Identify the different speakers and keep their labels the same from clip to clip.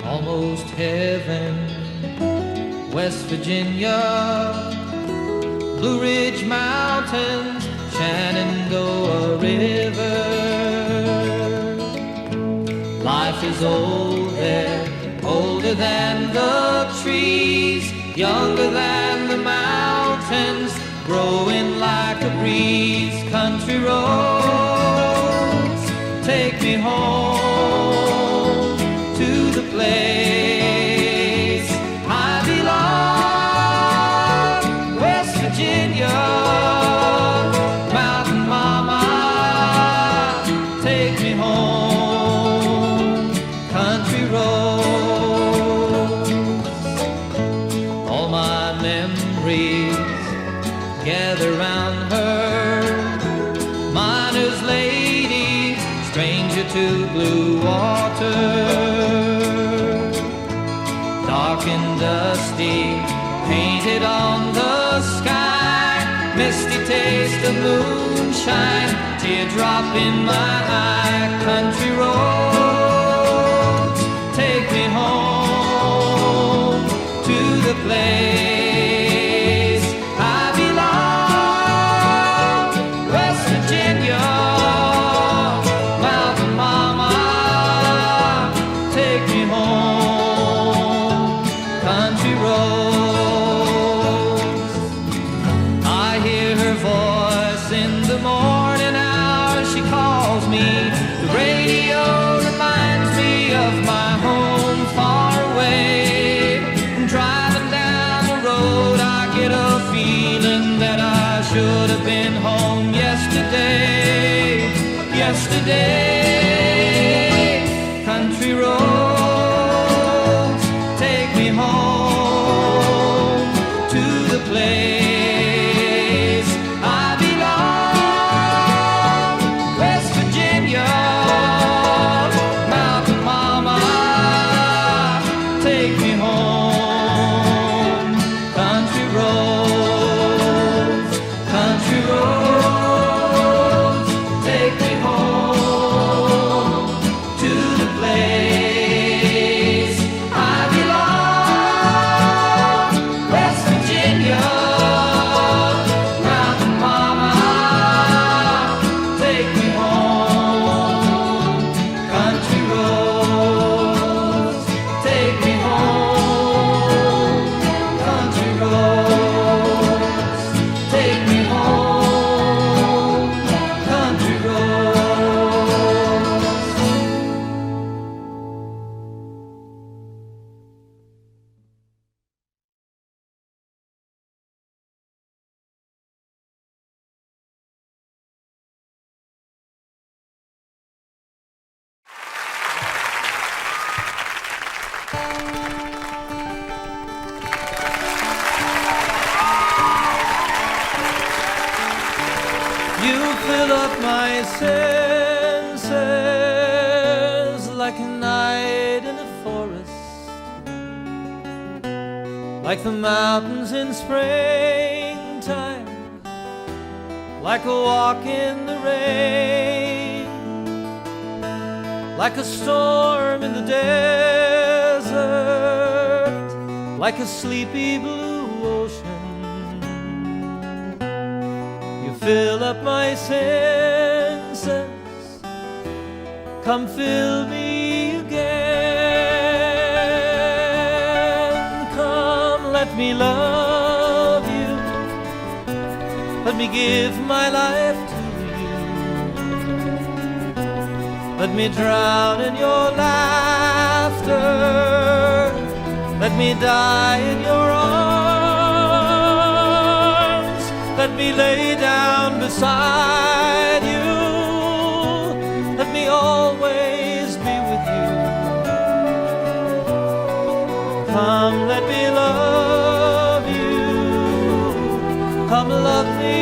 Speaker 1: Almost heaven, West Virginia, Blue Ridge Mountains, Shenandoah River. Life is old there, older than the trees, younger than the mountains, growing like a breeze. Country roads, take me home to the place I belong, West Virginia, Mountain Mama, take me home, country roads. All my memories gather round her, miner's lady, stranger to blue water. Dark and dusty, painted on the sky, misty taste of moonshine, teardrop in my eye. Country roads, take me home to the place I belong, West Virginia, Mountain Mama, take me home, country roads. I hear her voice in the morning hours, she calls me. The radio reminds me of my home far away. Driving down the road, I get a feeling that I should have been home yesterday, yesterday. Country roads, take me home to the place I belong, West Virginia, Mountain Mama, take me home, country roads, country roads, take me home to the place I belong, West Virginia, Mountain Mama, take me home, country roads, take me home, country roads, take me home, country roads. You fill up my senses like a night in a forest, like the mountains in springtime, like a walk in the rain, like a storm in the desert, like a sleepy blue ocean. You fill up my senses, come fill me again. Come, let me love you, let me give my life to you, let me drown in your laughter, let me die in your arms, let me lay down beside you, let me always be with you. Come, let me love you, come love me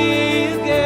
Speaker 1: again.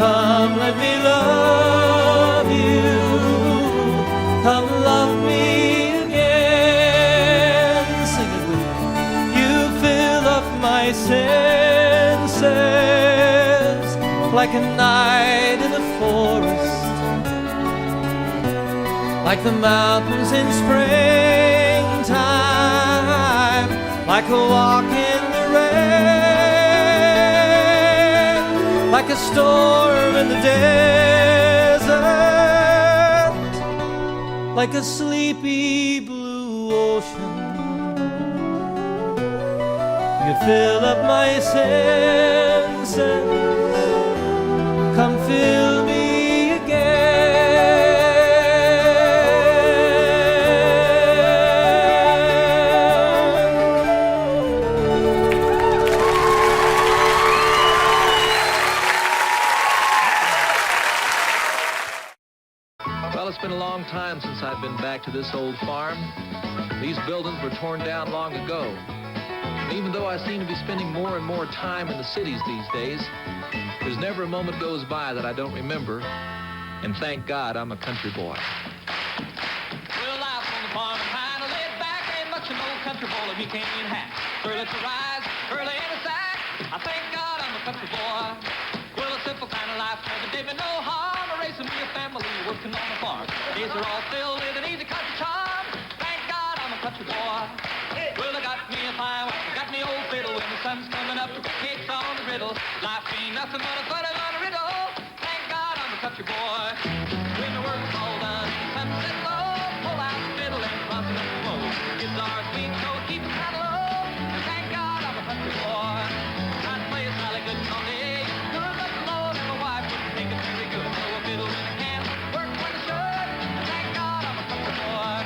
Speaker 1: Come, let me love you. Come, love me again. Sing it with me. You fill up my senses like a night in the forest, like the mountains in springtime, like a walk in the rain, like a storm in the desert, like a sleepy blue ocean. You fill up my senses. Come fill me
Speaker 2: It's been a long time since I've been back to this old farm. These buildings were torn down long ago. And even though I seem to be spending more and more time in the cities these days, there's never a moment goes by that I don't remember. And thank God I'm a country boy.
Speaker 1: Well, life on the farm is kind of laid back. Ain't much an old country boy if he can't hack. Early to rise, early in the sack. I thank God I'm a country boy. Well, a simple kind of life never did me no harm. Raising me a family, working on the farm. Days are all filled with an easy country charm. Thank God I'm a country boy. Well, I got me a fine wife, I got me old fiddle. When the sun's coming up, the cakes on the griddle. Life ain't nothing but a butter on a riddle. Thank God I'm a country boy. When the work's all done, the sunset low, pull out the fiddle and cross it up the road. Kids are sweet, so keep it kind of low. And thank God I'm a country boy. Try to play a solid good Sunday. Good but the Lord and my wife wouldn't think it's very good. So a fiddle when I can, work when I should. And thank God I'm a country boy.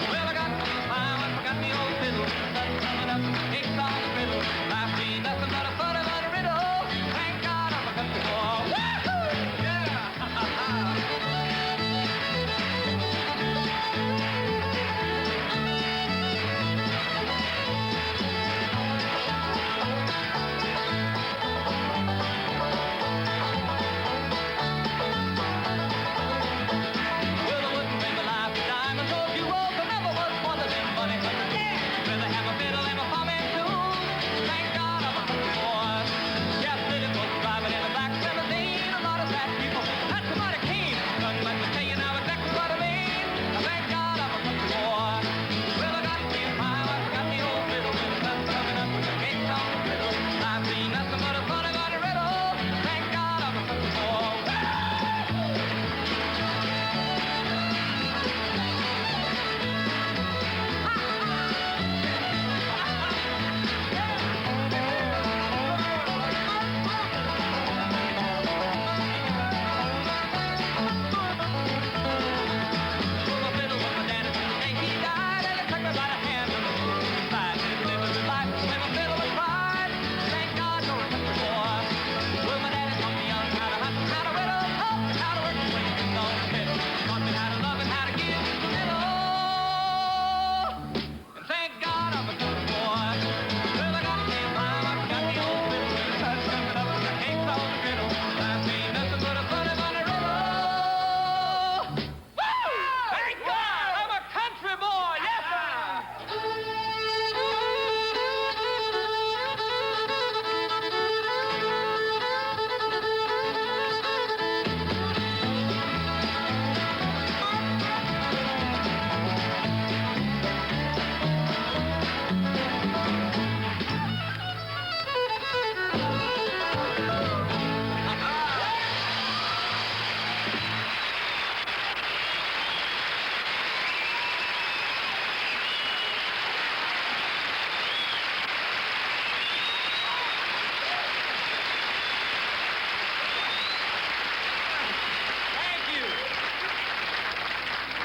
Speaker 1: Well, I got me a fine wife, I got me old fiddle. When the sun's coming up, the cakes on the griddle. Life ain't nothing but a butter on a riddle. Thank God I'm a country boy. Woo-hoo! Yeah! Well, I wouldn't bring my life to diamonds, or if you roll, I never was one of them money hunters. Rather have a fiddle and a farming too. Thank God I'm a country boy. Yes, city folks driving in a black limousine. A lot of fat people, that's mighty keen. Nothing but to tell you now exactly what I mean. Thank God I'm a country boy. Well, I got me a fine wife, I got me old fiddle. When the sun's coming up, with the cakes on the griddle. Life ain't nothing but a funny on a riddle. Thank God I'm a country boy.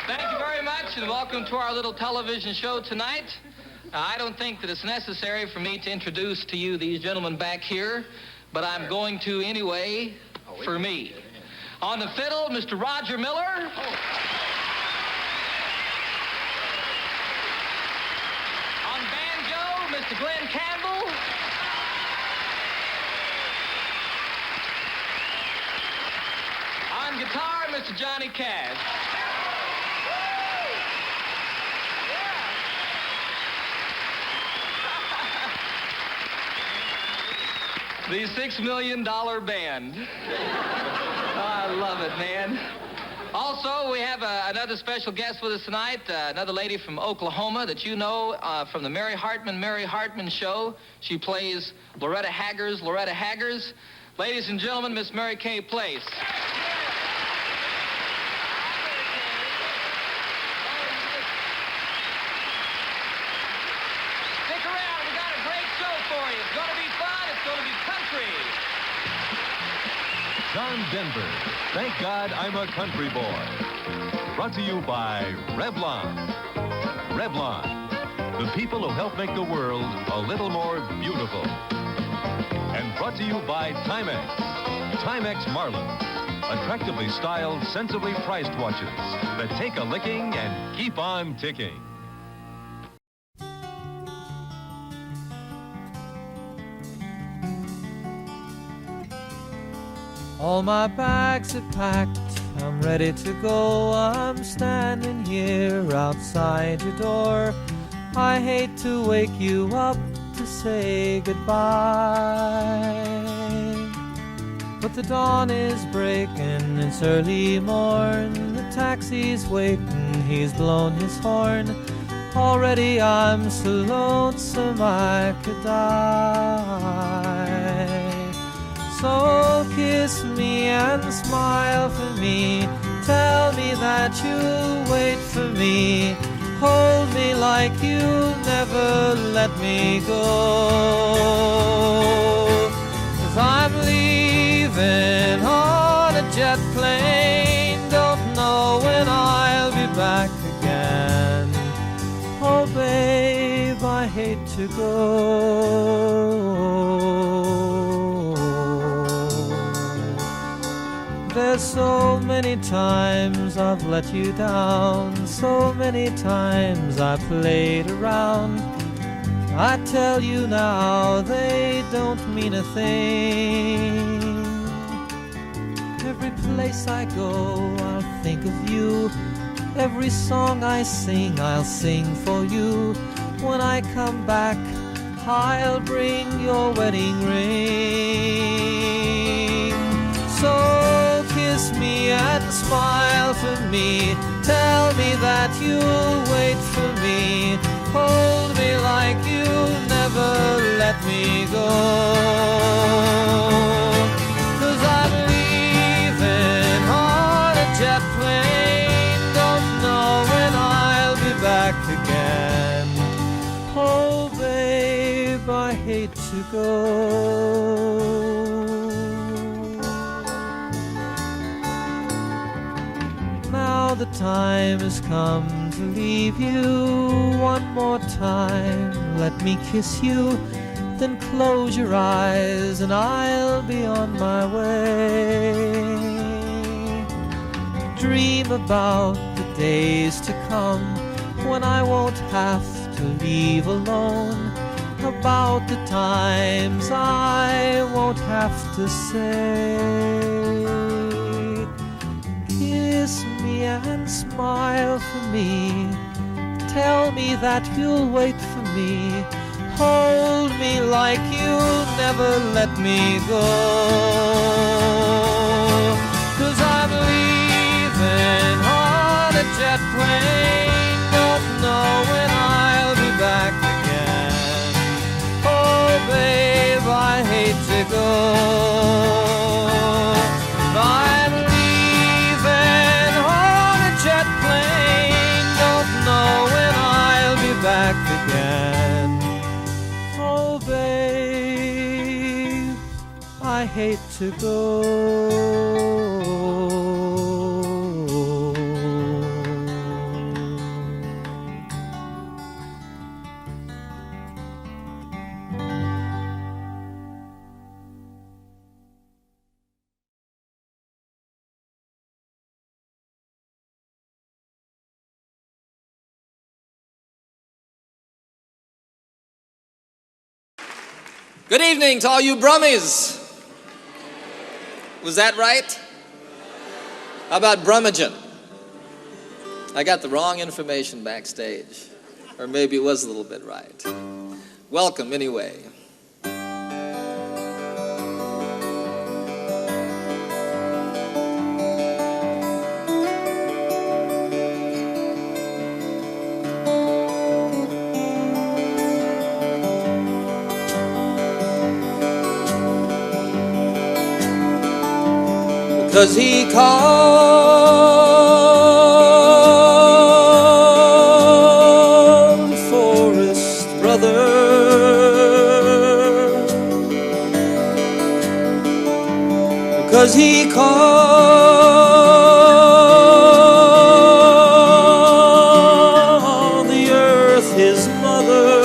Speaker 1: Thank you very much, and welcome to our little television show tonight. I don't think that it's necessary for me to introduce to you these gentlemen back here, but I'm going to anyway, for me. On the fiddle, Mr. Roger Miller. On banjo, Mr. Glenn Campbell.
Speaker 2: guitar, Mr. Johnny Cash. The $6 Million Band. I love it, man. Also, we have another special guest with us tonight, another lady from Oklahoma that you know from the Mary Hartman Show. She plays Loretta Haggers. Ladies and gentlemen, Miss Mary Kay Place. Stick around, we got a great show for you. It's going to be fun, it's going to be country.
Speaker 3: John Denver, Thank God I'm a Country Boy. Brought to you by Revlon. Revlon, the people who help make the world a little more beautiful. And brought to you by Timex. Timex Marlin, attractively styled, sensibly priced watches that take a licking and keep on ticking.
Speaker 1: All my bags are packed, I'm ready to go. I'm standing here outside your door. I hate to wake you up to say goodbye, but the dawn is breaking, it's early morn. The taxi's waiting, he's blown his horn. Already I'm so lonesome I could die. So kiss me and smile for me. Tell me that you'll wait for me. Hold me like you'll never let me go. 'Cause I'm leaving on a jet plane. Don't know when I'll be back again. Oh babe, I hate to go. There's so many times I've let you down, so many times I played around. I tell you now, they don't mean a thing. Every place I go, I'll think of you. Every song I sing, I'll sing for you. When I come back, I'll bring your wedding ring. So kiss me and smile for me. Tell me that you'll wait for me. Hold me like you'll never let me go. 'Cause I'm leaving on a jet plane. Don't know when I'll be back again. Oh babe, I hate to go. Now the time has come to leave you. One more time, let me kiss you. Then close your eyes and I'll be on my way. Dream about the days to come when I won't have to leave alone. About the times I won't have to say. Kiss me and smile for me. Tell me that you'll wait for me. Hold me like you'll never let me go. 'Cause I'm leaving on a jet plane. Don't know when I'll be back again. Oh babe, I hate to go. I'm leaving on a jet plane. Don't know when I'll be back again. Oh babe, I hate to go.
Speaker 4: Good evening to all you Brummies. Was that right? How about Brummagem? I got the wrong information backstage. Or maybe it was a little bit right. Welcome anyway. Because he called Forrest brother, because he called the earth his mother.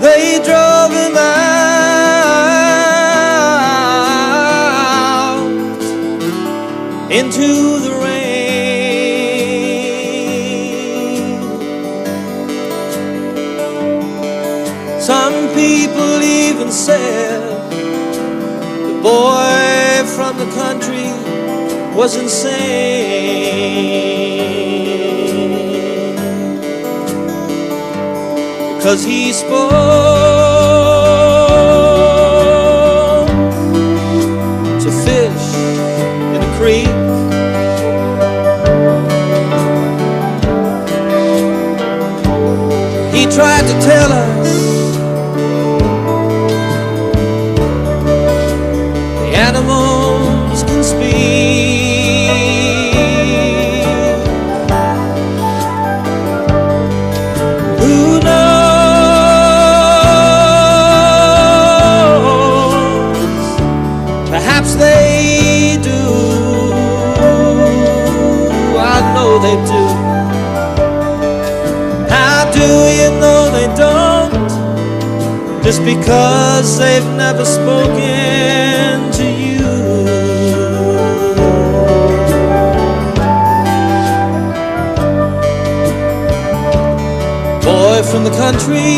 Speaker 4: They drove him out into the rain. Some people even said the boy from the country was insane, because he spoke to fish in a creek. He tried to tell us the animals can speak. Who knows? Perhaps they do. I know they do. Do you know they don't? Just because they've never spoken to you. Boy from the country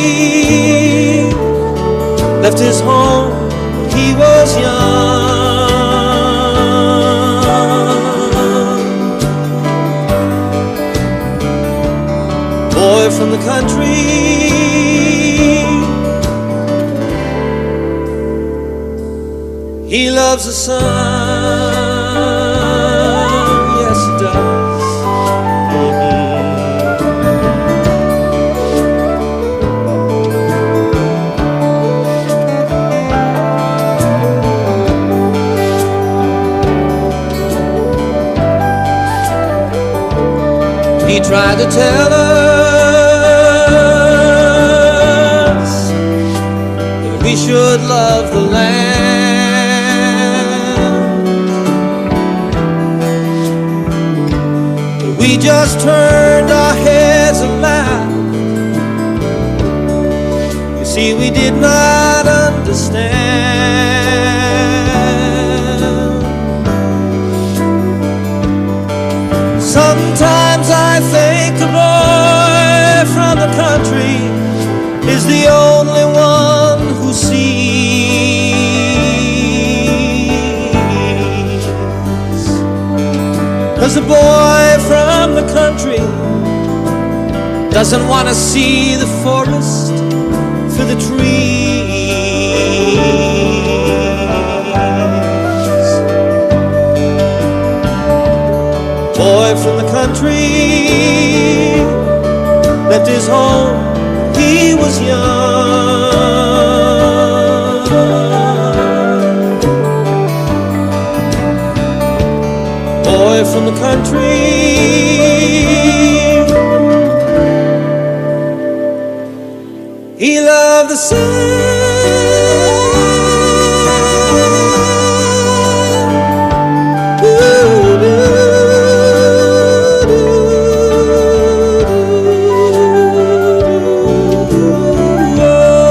Speaker 4: left his home when he was young. Boy from the country, he loves the sun, yes he does. He tried to tell us we should love the land, but we just turned our heads and laughed. You see, we did not understand. Sometimes I think the boy from the country is the only one who sees. 'Cause the boy from the country doesn't want to see the forest for the trees. Boy from the country left his home, he was young. Boy from the country, he loved the sun. Oh,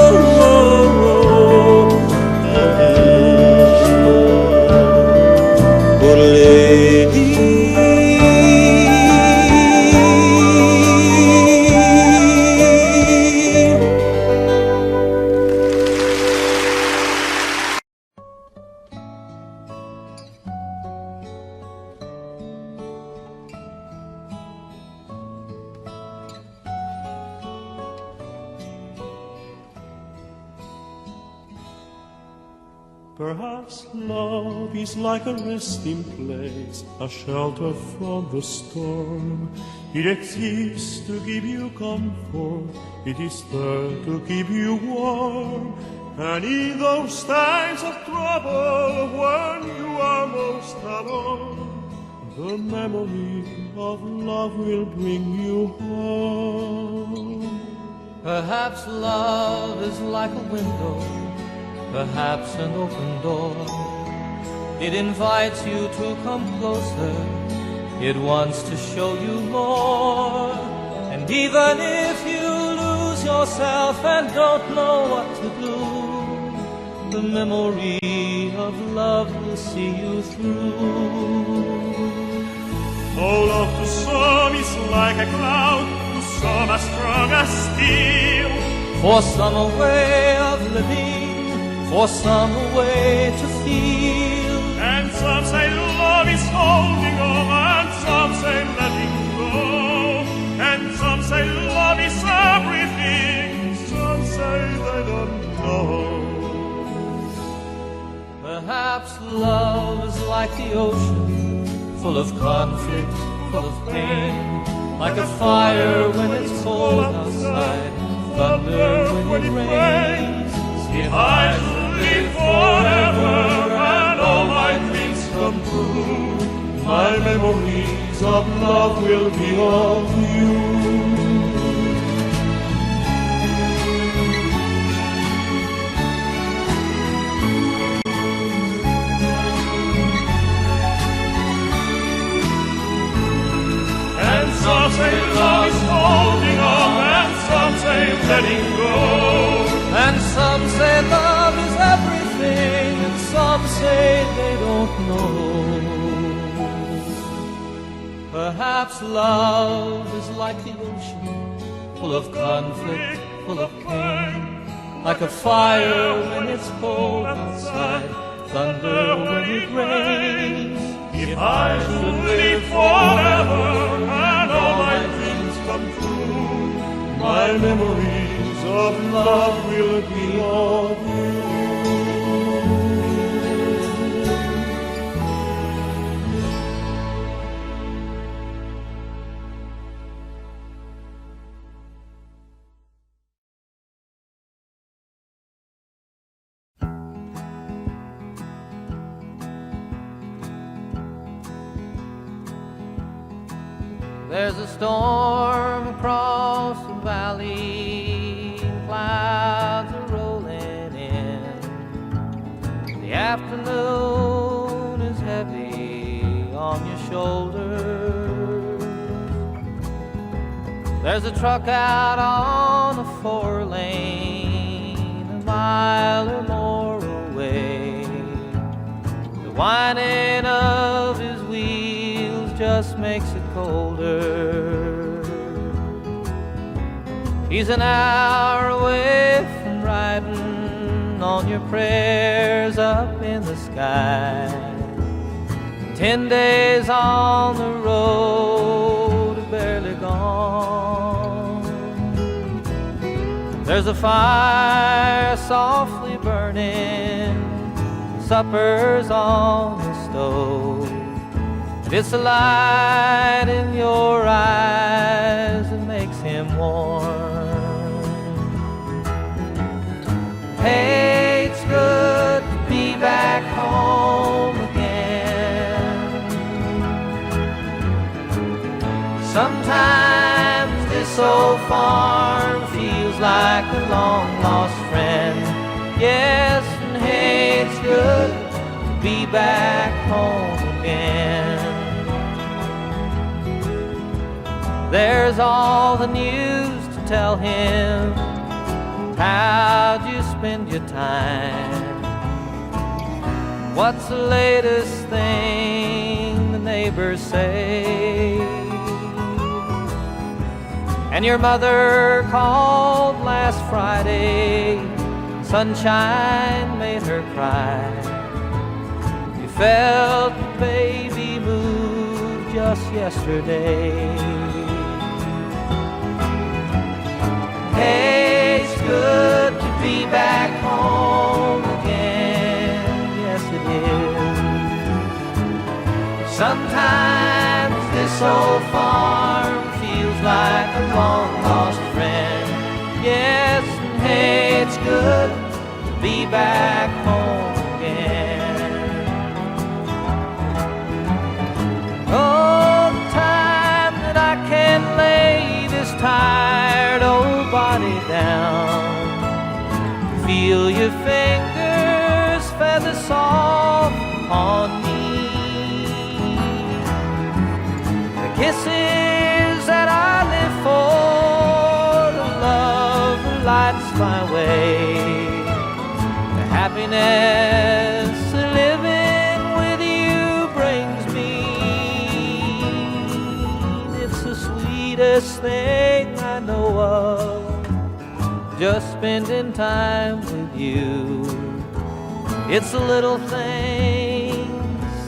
Speaker 5: Perhaps love is like a resting place, a shelter from the storm. It exists to give you comfort, it is there to keep you warm. And in those times of trouble, when you are most alone, the memory of love will bring you home.
Speaker 1: Perhaps love is like a window, perhaps an open door. It invites you to come closer, it wants to show you more. And even if you lose yourself and don't know what to do, the memory of love will see you through.
Speaker 5: Oh, love to some is like a cloud, to some as strong as steel.
Speaker 1: For some a way of living, for some a way to feel.
Speaker 5: And some say love is holding on, and some say letting go. And some say love is everything, some say they don't know.
Speaker 1: Perhaps love is like the ocean, full of conflict, full of pain. Like a fire when it's cold outside, thunder when it rains.
Speaker 5: If I live forever and all my dreams come true, my memories of love will be of you. Some say love is holding on, and some say letting go.
Speaker 1: And some say love is everything, and some say they don't know. Perhaps love is like the ocean, full of conflict, full of pain. Like a fire when it's cold outside, thunder when it rains.
Speaker 5: If I should live forever and all my dreams come true, my memories of love will be of you.
Speaker 1: There's a storm across the valley, clouds are rolling in. The afternoon is heavy on your shoulders. There's a truck out on the 4-lane, a mile or more away. The whining of his wheels just makes it colder. He's an hour away from riding on your prayers up in the sky. 10 days on the road, barely gone. There's a fire softly burning, supper's on the stove. It's the light in your eyes that makes him warm. Hey, it's good to be back home again. Sometimes this old farm feels like a long-lost friend. Yes, and hey, it's good to be back home again. There's all the news to tell him. How'd you spend your time? What's the latest thing the neighbors say? And your mother called last Friday. Sunshine made her cry. You felt the baby move just yesterday. Hey, it's good to be back home again. Sometimes this old farm feels like a long-lost friend. Yes, and hey, it's good to be back home again. Oh, the time that I can lay this tired old body down, feel your fingers feather soft on me. Kisses that I live for, the love that lights my way, the happiness of living with you brings me. It's the sweetest thing I know of, just spending time with you. It's the little things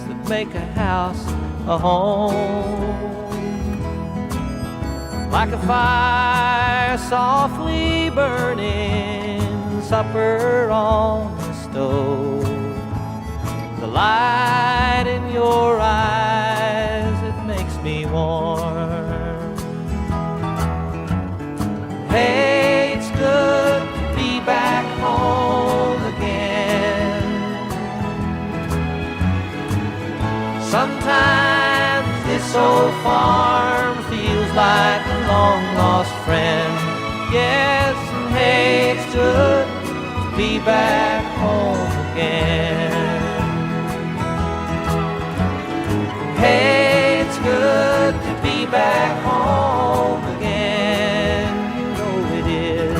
Speaker 1: that make a house a home. Like a fire softly burning, supper on the stove, the light in your eyes, it makes me warm. Hey, it's good to be back home again. Sometimes this old farm feels like a long-lost friend. Yes, and hey, it's good to be back home again. Hey, it's good to be back home again. You know it is.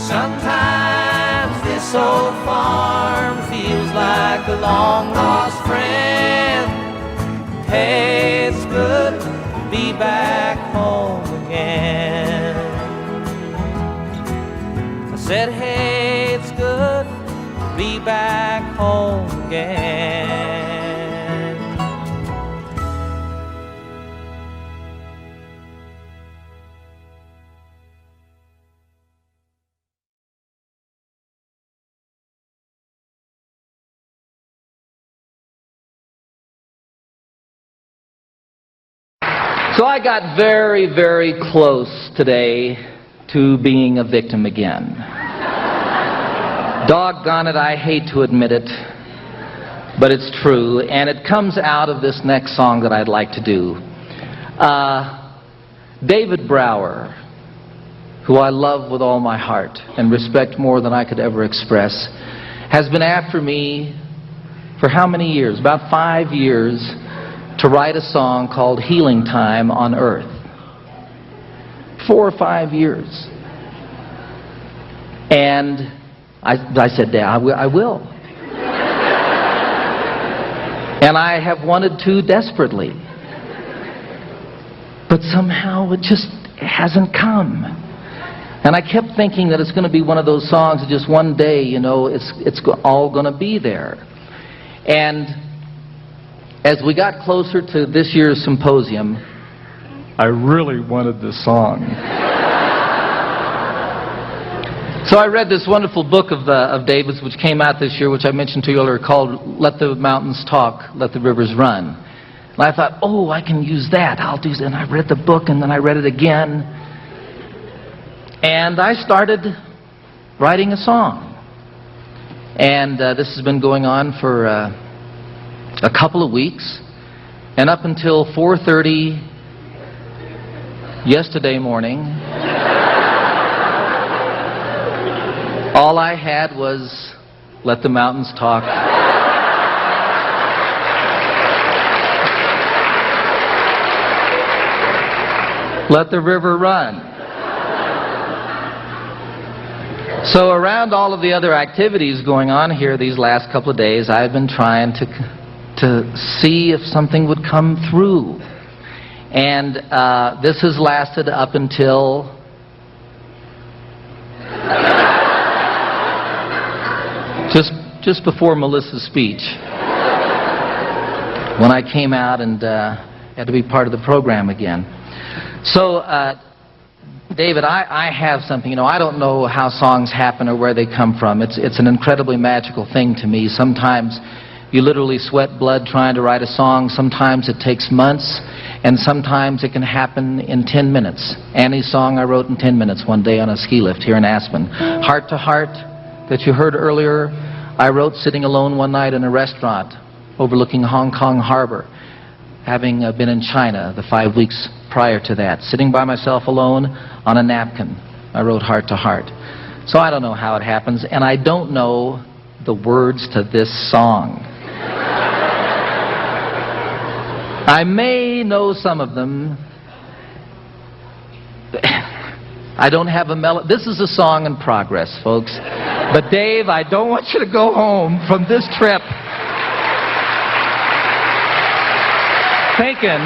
Speaker 1: Sometimes this old farm feels like a long-lost friend. Hey, it's good to be back home again. I said, hey, it's good to be back home again. So I got very, very close today to being a victim again. Doggone it, I hate to admit it, but it's true, and it comes out of this next song that I'd like to do. David Brower, who I love with all my heart and respect more than I could ever express, has been after me for how many years? About 5 years, to write a song called Healing Time on Earth. 4 or 5 years. And I said, Dad, I will. And I have wanted to desperately. But somehow it just hasn't come. And I kept thinking that it's going to be one of those songs that just one day, you know, it's all going to be there. And as we got closer to this year's symposium, I really wanted this song. So I read this wonderful book of David's, which came out this year, which I mentioned to you earlier, called Let the Mountains Talk, Let the Rivers Run. And I thought, oh, I can use that. I'll do that. And I read the book, and then I read it again. And I started writing a song. And this has been going on for a couple of weeks, and up until 4:30 yesterday morning, all I had was Let the Mountains Talk. Let the river run. So around all of the other activities going on here these last couple of days, I've been trying to see if something would come through. And this has lasted up until just before Melissa's speech, when I came out and had to be part of the program again. So David, I have something. You know, I don't know how songs happen or where they come from. It's an incredibly magical thing to me. Sometimes
Speaker 6: You literally sweat blood trying to write a song. Sometimes it takes months, and sometimes it can happen in 10 minutes. Annie's song I wrote in 10 minutes one day on a ski lift here in Aspen. Heart to Heart, that you heard earlier, I wrote sitting alone one night in a restaurant overlooking Hong Kong Harbor, having been in China the 5 weeks prior to that. Sitting by myself alone on a napkin, I wrote Heart to Heart. So I don't know how it happens, and I don't know the words to this song. I may know some of them. I don't have a melody. This is a song in progress, folks. But Dave, I don't want you to go home from this trip thinking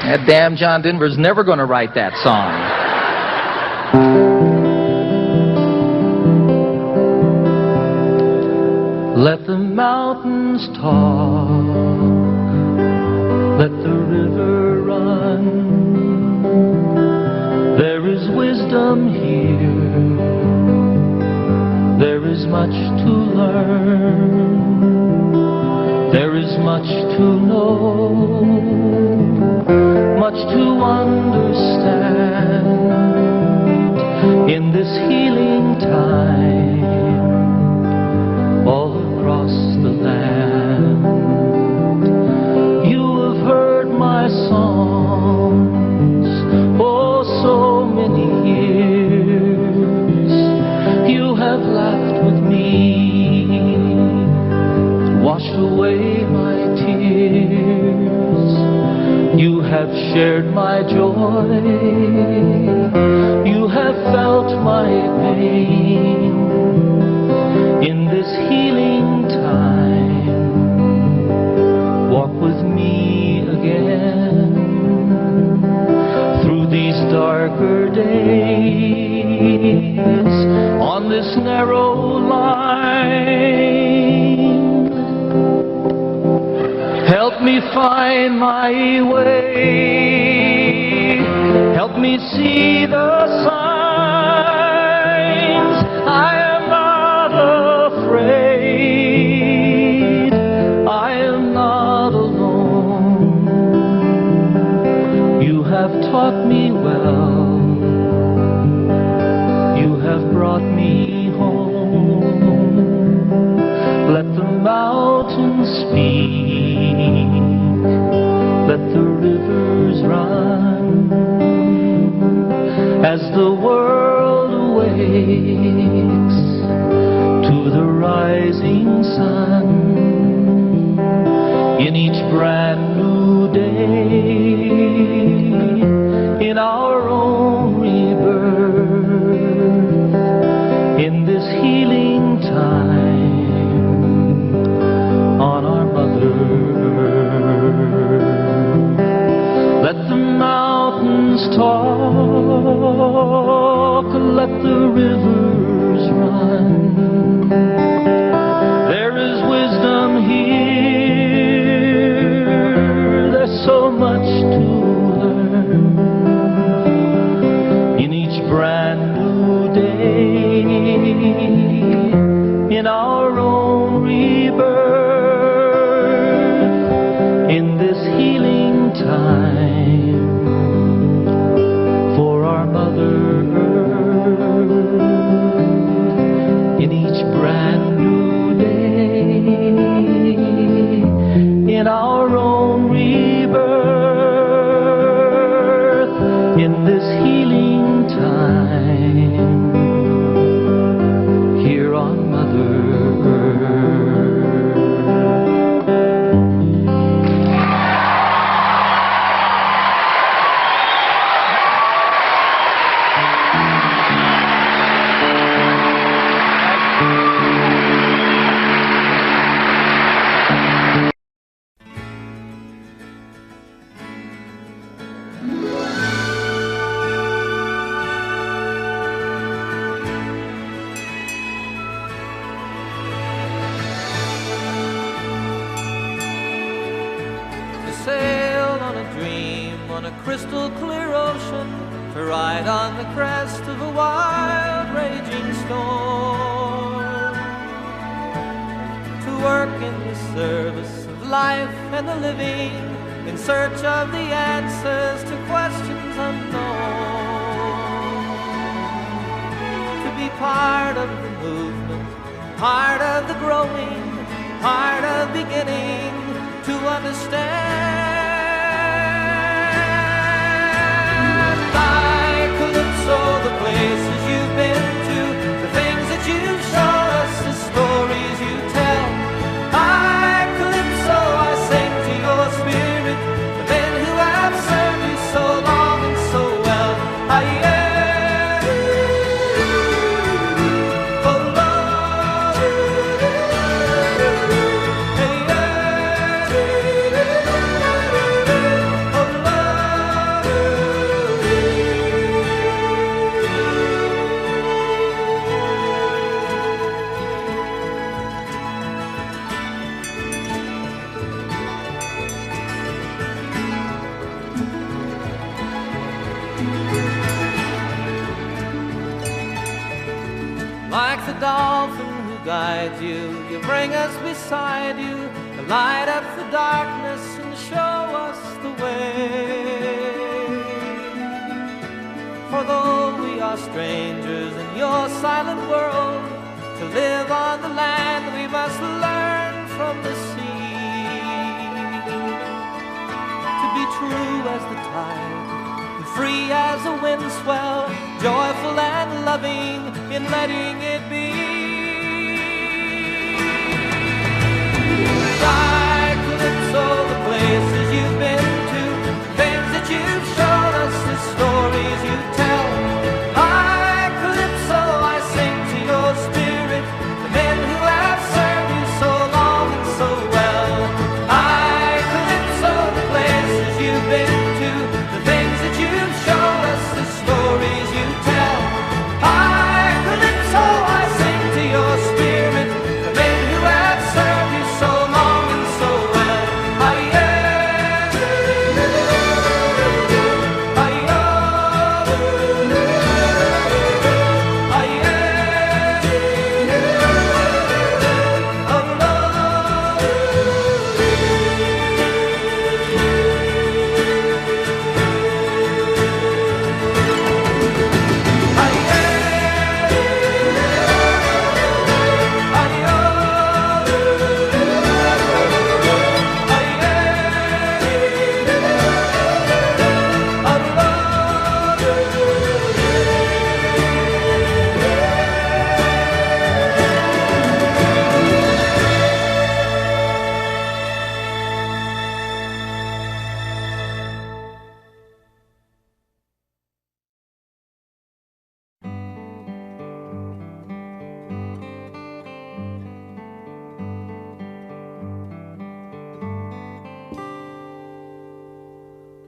Speaker 6: that damn John Denver's never going to write that song. Let the mountains talk, let the river run. There is wisdom here, there is much to learn, there is much to know, much to understand in this healing time. All across the land, you have heard my songs, oh, so many years. You have laughed with me, washed away my tears. You have shared my joy, you have felt my pain. In this healing time, walk with me again through these darker days on this narrow line. Help me find my way, help me see the signs. I am not afraid, I am not alone. You have taught me well, you have brought me home. Let the mountains speak, let the rivers run, as the world awakes to the rising sun. In each brand new day, in our own rebirth, in this healing time on our mother. Let the mountains talk, let the rivers run. There is wisdom here, there's so much to learn. In each brand new day, in our own rebirth, in this healing time for our Mother Earth. In each brand new day, in our own rebirth, in this healing time here on Mother Earth.
Speaker 1: Sailed on a dream on a crystal clear ocean, to ride on the crest of a wild raging storm, to work in the service of life and the living, in search of the answers to questions unknown, to be part of the movement, part of the growing, part of beginning to understand. Like Calypso, the places you've been to, the things that you've shown us, the stories you tell. Like Calypso, I sing to your spirit, the men who have served you so long and so well. Like the dolphin who guides you, you bring us beside you, to light up the darkness and show us the way. For though we are strangers in your silent world, to live on the land we must learn from the sea. To be true as the tide, and free as a wind swell, joyful and loving in letting it be. Like Calypso, the places you've been to, things that you've shown us, the stories you tell. Like Calypso, I sing to your spirit, the men who have served you so long and so well. Like Calypso, the places you've been to, the things that you've shown us, the stories you tell. Like Calypso, I sing to your spirit, the men who have served you so long and so well.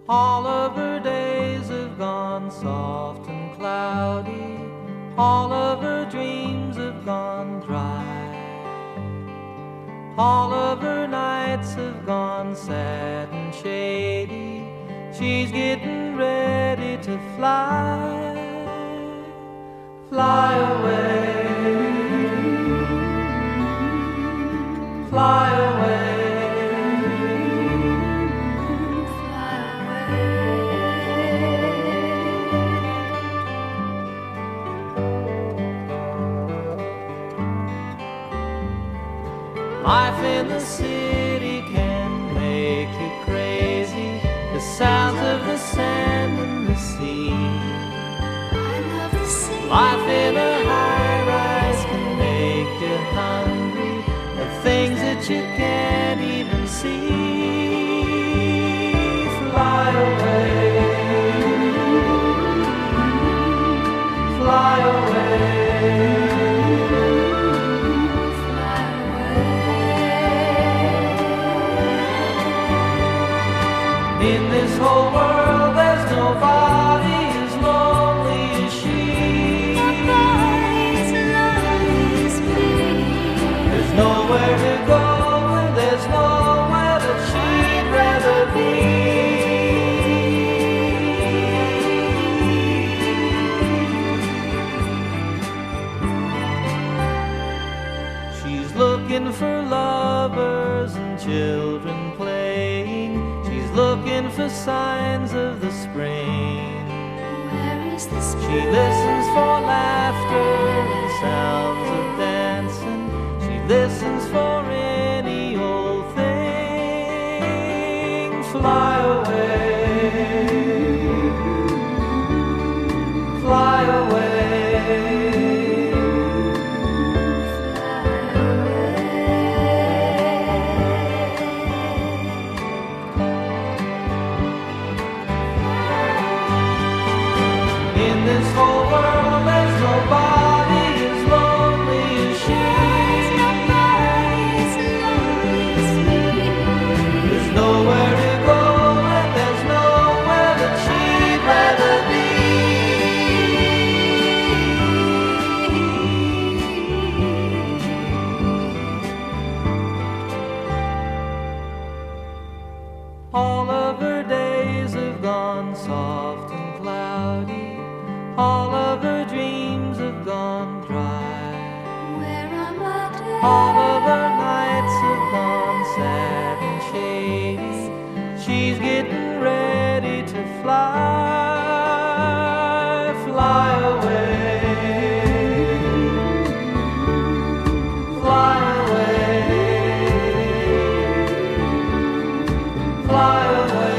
Speaker 1: All of her days have gone soft and cloudy, all of her dreams have gone dry, all of her nights have gone sad and shady. She's getting ready to fly, fly away, fly away. Life in the city can make you crazy, the sounds of the sand and the sea. I love the sea. Life in a high-rise can make you hungry, the things that you can't even see. Fly away, fly away. In this whole world there's nobody as lonely as she. Nobody's lonely as me. There's nowhere to go and for lovers and children playing. She's looking for signs of the spring.
Speaker 7: Where is the spring?
Speaker 1: She listens for laughter and sounds of dancing. She listens for any old thing. Fly away, fly away. In this whole world, there's nobody as lonely as she. There's nowhere to go, and there's nowhere that she'd rather be. All of her days have gone soft and cloudy. All of her dreams have gone dry.
Speaker 7: Where are my days?
Speaker 1: All of her nights have gone sad and shady. She's getting ready to fly, fly away, fly away, fly away.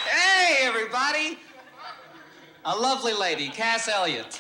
Speaker 4: Hey, everybody! A lovely lady, Cass Elliot.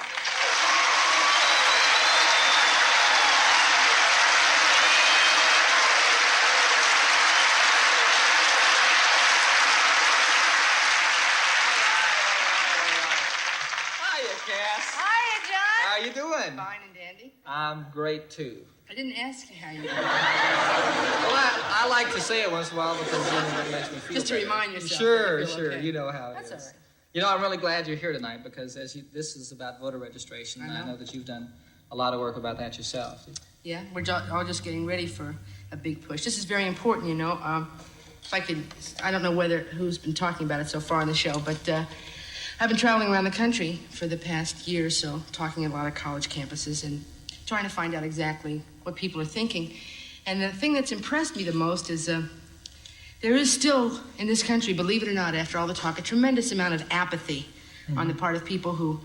Speaker 4: Hiya, Cass.
Speaker 8: Hiya, John.
Speaker 4: How you doing?
Speaker 8: Fine and dandy.
Speaker 4: I'm great, too.
Speaker 8: I didn't ask you how you doing.
Speaker 4: Well, I like to say it once in a while because then it makes me feel
Speaker 8: Just to
Speaker 4: better.
Speaker 8: remind yourself.
Speaker 4: Sure,
Speaker 8: that you feel
Speaker 4: sure.
Speaker 8: okay.
Speaker 4: You know how it
Speaker 8: That's
Speaker 4: is.
Speaker 8: all right.
Speaker 4: You know, I'm really glad you're here tonight because this is about voter registration,
Speaker 8: I
Speaker 4: and I
Speaker 8: know.
Speaker 4: know that you've done a lot of work about that yourself.
Speaker 8: Yeah, we're all just getting ready for a big push. This is very important, you know. If I could, I don't know who's been talking about it so far on the show, but I've been traveling around the country for the past year or so, talking at a lot of college campuses and trying to find out exactly what people are thinking. And the thing that's impressed me the most is there is still, in this country, believe it or not, after all the talk, a tremendous amount of apathy on the part of people who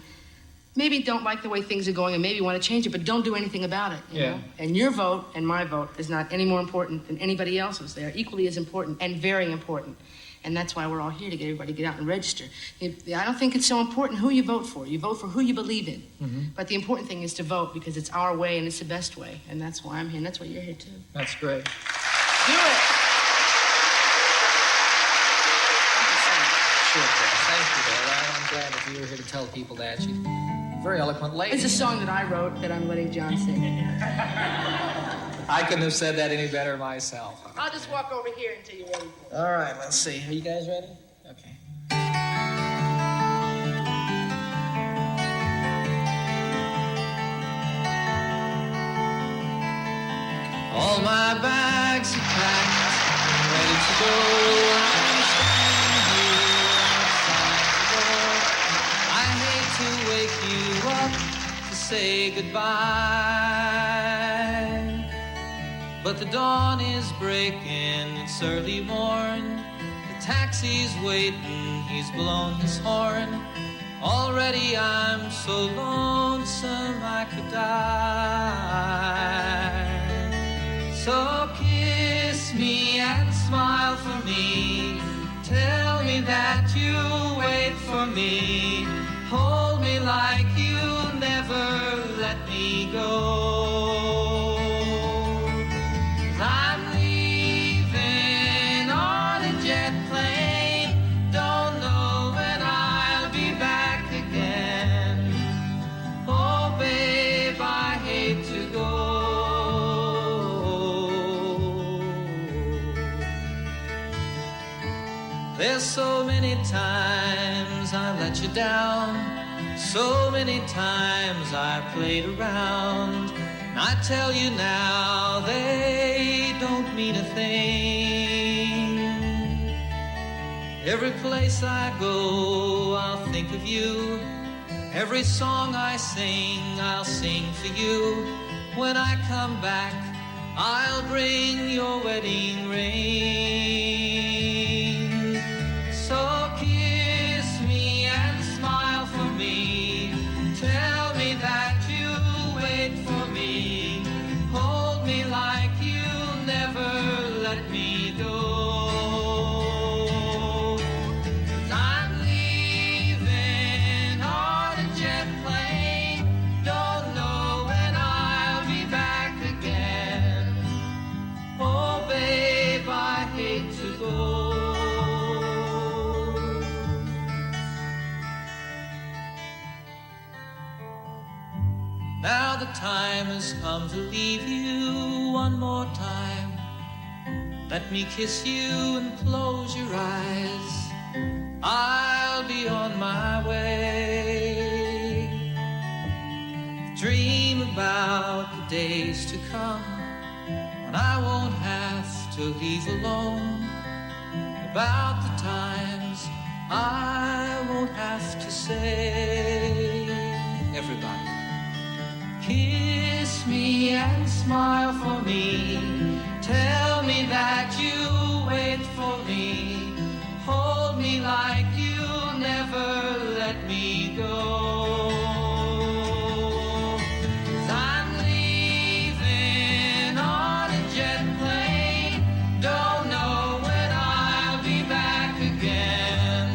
Speaker 8: maybe don't like the way things are going and maybe want to change it, but don't do anything about it. You know? And your vote and my vote is not any more important than anybody else's. They are equally as important and very important. And that's why we're all here, to get everybody to get out and register. I don't think it's so important who you vote for. You vote for who you believe in. But the important thing is to vote because it's our way and it's the best way. And that's why I'm here, and that's why you're here, too.
Speaker 4: That's great.
Speaker 8: Do it!
Speaker 4: Sure, Cass. Thank you, Dad. I'm glad that you were here to tell people that. She's a very eloquent lady.
Speaker 8: It's a song that I wrote that I'm letting John sing.
Speaker 4: I couldn't have said that any better myself.
Speaker 8: I'll just walk over here until you're ready for it.
Speaker 4: All right, let's see. Are you guys ready? Okay. All my bags are packed, ready to go. I'm standing here outside the door. I hate to wake you up to say goodbye, but the dawn is breaking, it's early morn. The taxi's waiting, he's blown his horn. Already I'm so lonesome I could die. So kiss me and smile for me. Tell me that you'll wait for me. Hold me like you'll never let me go. 'Cause I'm leaving on a jet plane. Don't know when I'll be back again. Oh, babe, I hate to go. There's so many times I let you down, so many times I played around. And I tell you now, they don't mean a thing. Every place I go, I'll think of you. Every song I sing, I'll sing for you. When I come back, I'll bring your wedding ring. So kiss me and smile for me. Tell me that you'll wait for me. Hold me like you'll never let me go. 'Cause I'm leaving on a jet plane. Don't know when I'll be back again. Oh, babe, I hate to go. Now the time has come to leave you one more time. Let me kiss you and close your eyes. I'll be on my way. Dream about the days to come when I won't have to leave alone. About the times I won't have to say. Everybody. Kiss me and smile for me. Tell me that you'll wait for me. Hold me like you'll never let me go. 'Cause I'm leaving on a jet plane. Don't know when I'll be back again.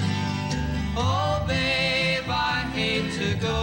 Speaker 4: Oh, babe, I hate to go.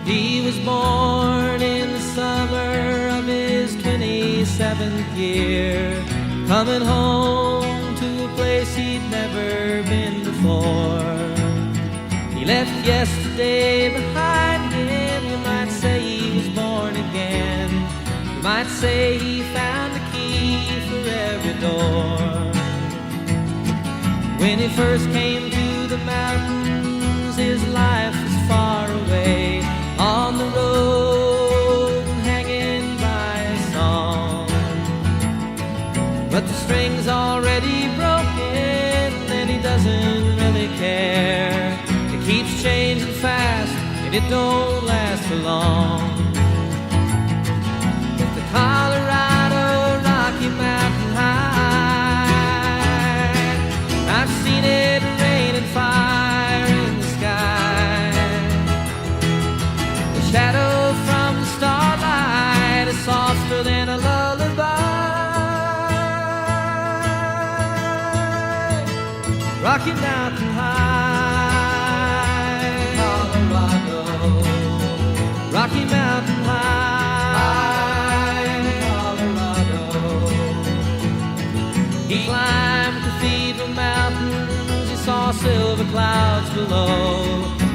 Speaker 4: He was born in the summer of his 27th year, coming home to a place he'd never been before. He left yesterday behind him. You might say he was born again. You might say he found a key for every door. When he first came to the mountains, his life was far away, on the road and hanging by a song. But the string's already broken and he doesn't really care. It keeps changing fast and it don't last for long. But the Colorado Rocky Mountain High, I've seen it rain and fire in the sky. The shadow from the starlight is softer than a lullaby. Rocky Mountain High, Colorado. Rocky Mountain High, Colorado. He climbed Cathedral Mountains. He saw silver clouds below.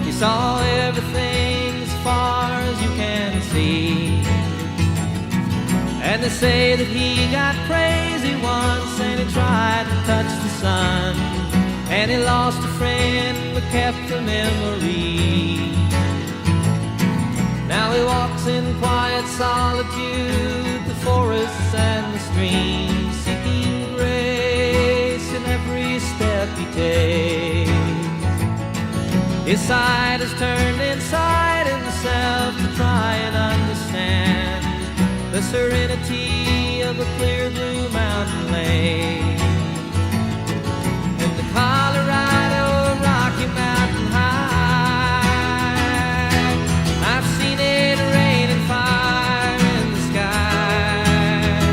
Speaker 4: He saw everything as far as you can see.
Speaker 1: And they say that he got crazy once and he tried to touch the sun, and he lost a friend but kept the memory. Now he walks in quiet solitude, the forests and the streams, seeking grace in every step he takes. His sight has turned inside himself to try and understand the serenity of a clear blue mountain lake. In the Colorado Rocky Mountain High, I've seen it rain and fire in the sky.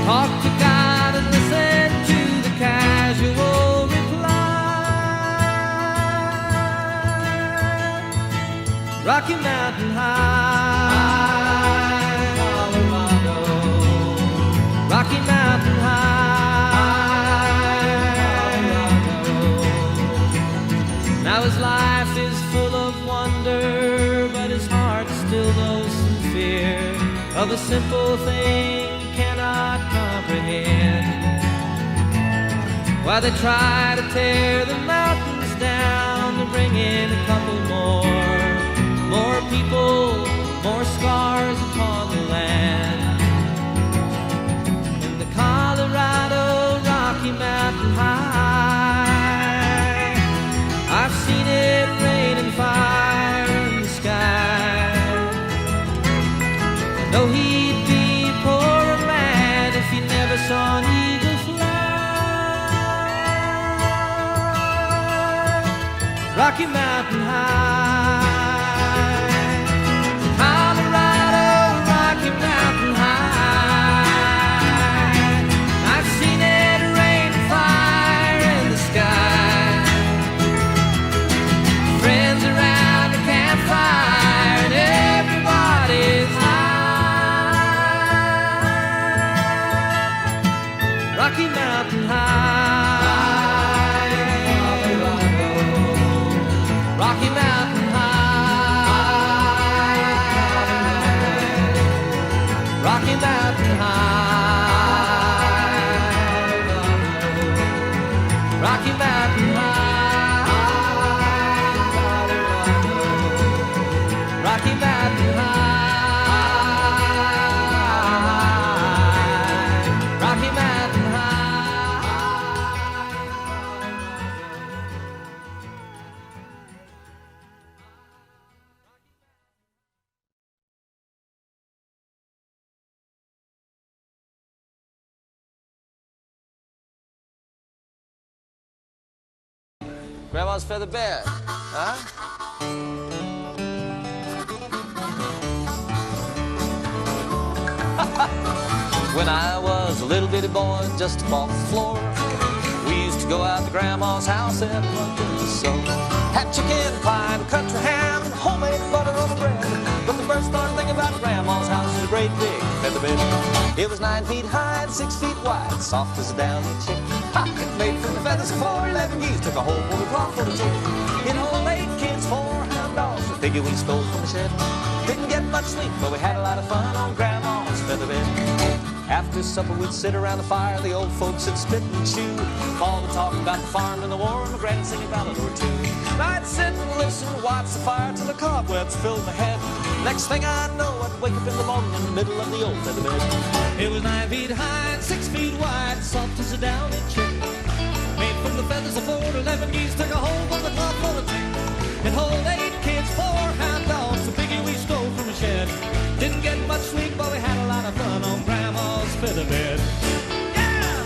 Speaker 1: Talk to God and listen to the casual reply. Rocky Mountain High, Colorado. Rocky Mountain High, Colorado. Now his life is full of wonder, but his heart still knows some fear of a simple thing he cannot comprehend. While they try to tear the mountains down to bring in a couple more people, more scars upon the land. In the Colorado Rocky Mountain High, I've seen it rain and fire in the sky. I know he'd be a poorer man if he never saw an eagle fly. Rocky Mountain High, Colorado, Rocky Mountain High. I've seen it rain and fire in the sky. Friends around the campfire and everybody's high. Rocky Mountain High, Colorado. Rocky Mountain High, Rocky Mountain High, Rocky Mountain High, Rocky Mountain High, Rocky Mountain High. Grandma's feather bed, huh? When I was a little bitty boy just off the floor, we used to go out to Grandma's house and hunt in the sun. Had chicken pie and country ham and homemade butter on the bread. But the first darn thing about Grandma's house was a great big feather bed. It was 9 feet high and 6 feet wide, soft as a downy chicken. Made from the feathers of 411 geese, took a whole full of cloth for the chicken. It held 8 kids, 4 hound dogs, a figure we stole from the shed. Didn't get much sleep, but we had a lot of fun on Grandma's feather bed. After supper we'd sit around the fire, the old folks would spit and chew. All the talk about the farm and the war, and my granny sing a ballad or two. I'd sit and listen, watch the fire till the cobwebs filled my head. Next thing I know, I'd wake up in the morning in the middle of the old feather bed. It was 9 feet high and 6 feet wide, soft as a downy chicken. Made from the feathers of 411 geese, took a hold on the cloth for a tick. It held 8 kids, 4 hound dogs, the piggy we stole from the shed. Didn't get much sleep, but we had a lot of fun on Grandma's feather bed. Yeah!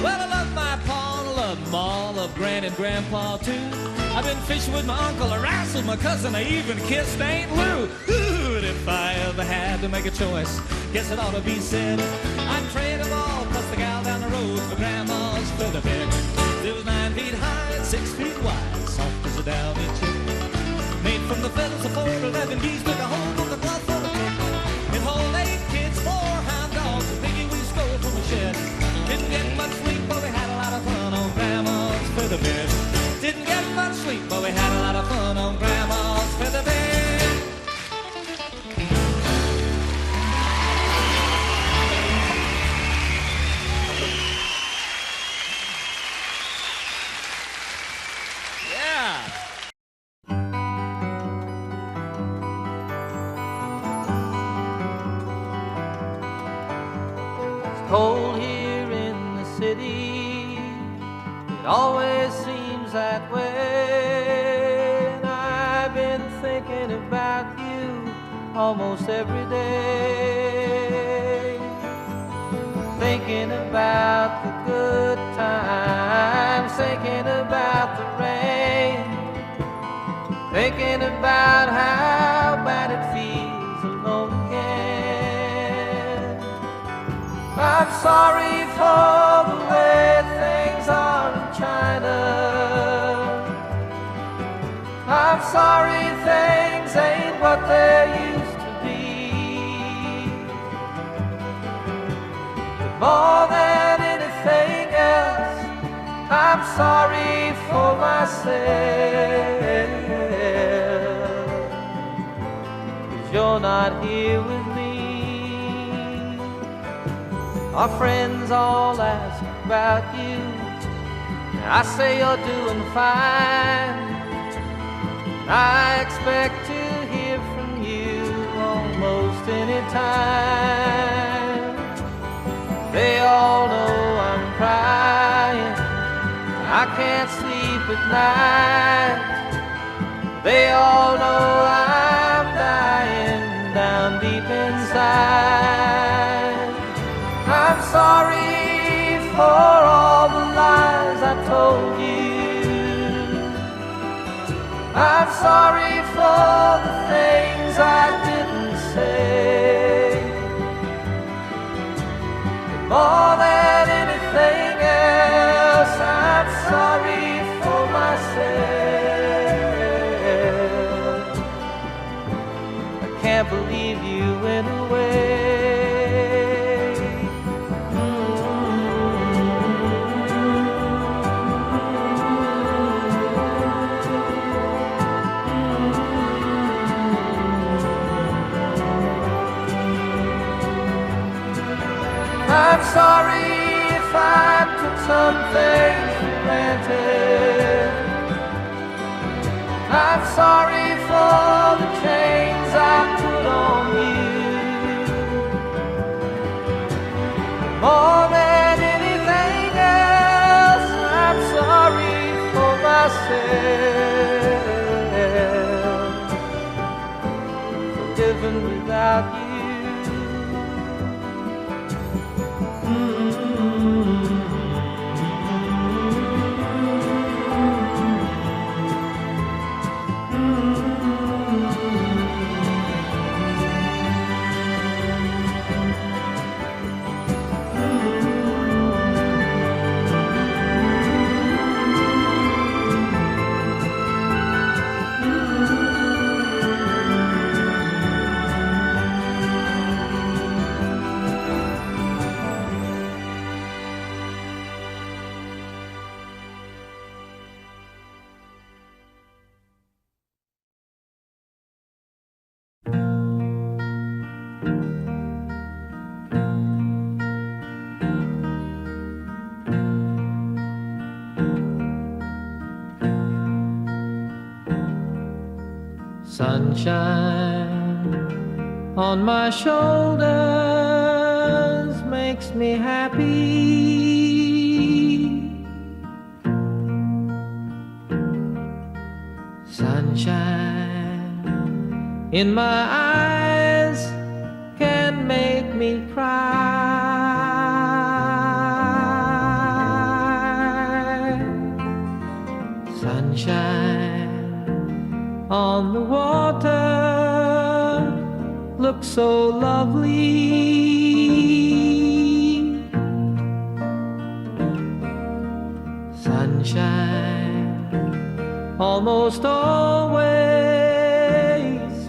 Speaker 1: Well, I love my pa, I love them all, love Gran and Grandpa too. I've been fishing with my uncle, I wrestled my cousin, I even kissed Aunt Lou. Ooh, and if I ever had to make a choice, guess it ought to be said, I'd trade them all, plus the gal down the road for Grandma's feather bed. It was 9 feet high and 6 feet wide, soft as a downy chicken. Made from the feathers of 411 geese, took a hold on the cloth for the kick. It held 8 kids, 4 hound dogs, the piggy we stole from the shed. Didn't get much sleep, but we had a lot of fun on Grandma's feather bed. Didn't get much sleep, but we had a lot of fun on Grandma's feather bed. It always seems that way, and I've been thinking about you almost every day. Thinking about the good times, thinking about the rain, thinking about how bad it feels alone again. I'm sorry for the way things are in China. I'm sorry things ain't what they used to be. But more than anything else, I'm sorry for myself, 'cause you're not here with me. Our friends all ask about you. I say you're doing fine. I expect to hear from you almost any time. They all know I'm crying. I can't sleep at night. They all know I'm dying down deep inside. I'm sorry for all the lies I told you. I'm sorry for the things I didn't say. But more than anything else, I'm sorry for myself. I can't believe you went away. I'm sorry if I took some things for granted. I'm sorry for the chains I put on you. More than anything else, I'm sorry for myself, for living without you. Sunshine on my shoulders makes me happy. Sunshine in my eyes can make me cry. Sunshine on the water looks so lovely. Sunshine almost always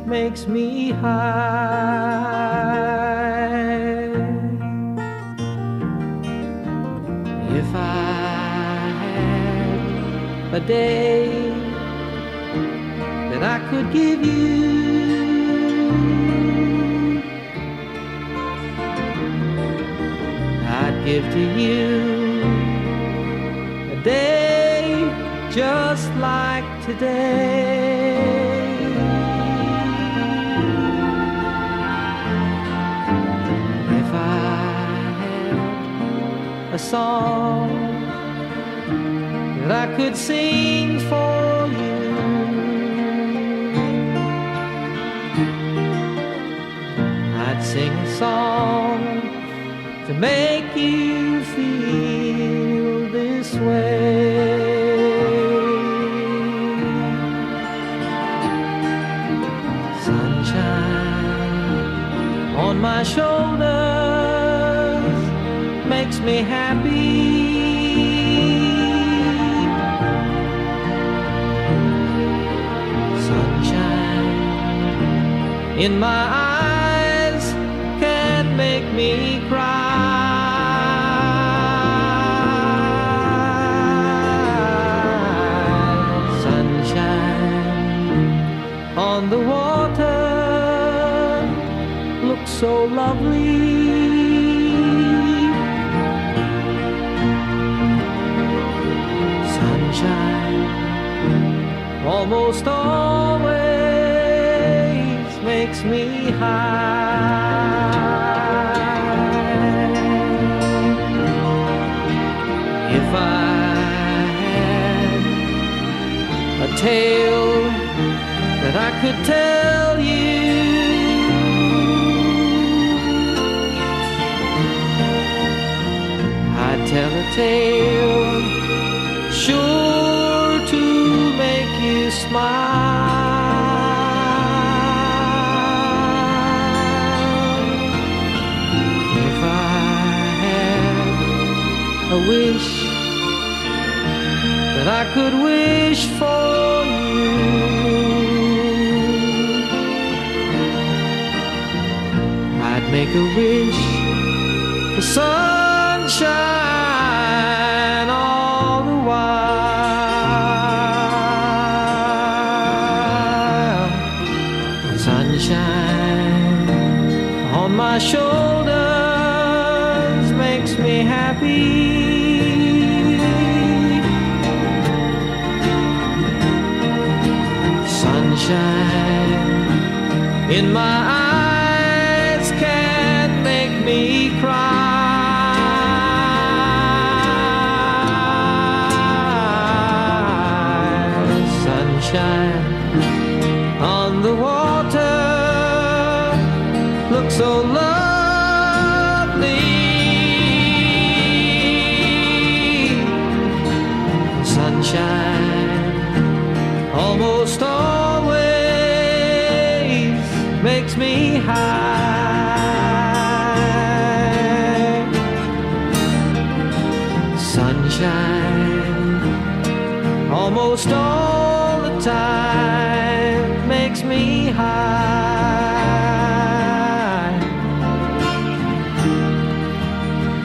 Speaker 1: makes me high. If I had a day that I could give you, I'd give to you a day just like today. If I had a song that I could sing for you. I'd sing a song to make you feel this way. Sunshine on my shoulders makes me happy. Sunshine in my eyes can make me cry. Sunshine on the water looks so lovely. Sunshine almost always makes me high. If I had a tale that I could tell you, I'd tell a tale sure to make you smile. If I had a wish that I could wish for you, I'd make a wish for sunshine all the while. Sunshine on my shoulders makes me happy. Sunshine in my eyes can make me cry. Sunshine on the water looks so lovely. Sunshine almost always makes me high. Sunshine almost all the time makes me high.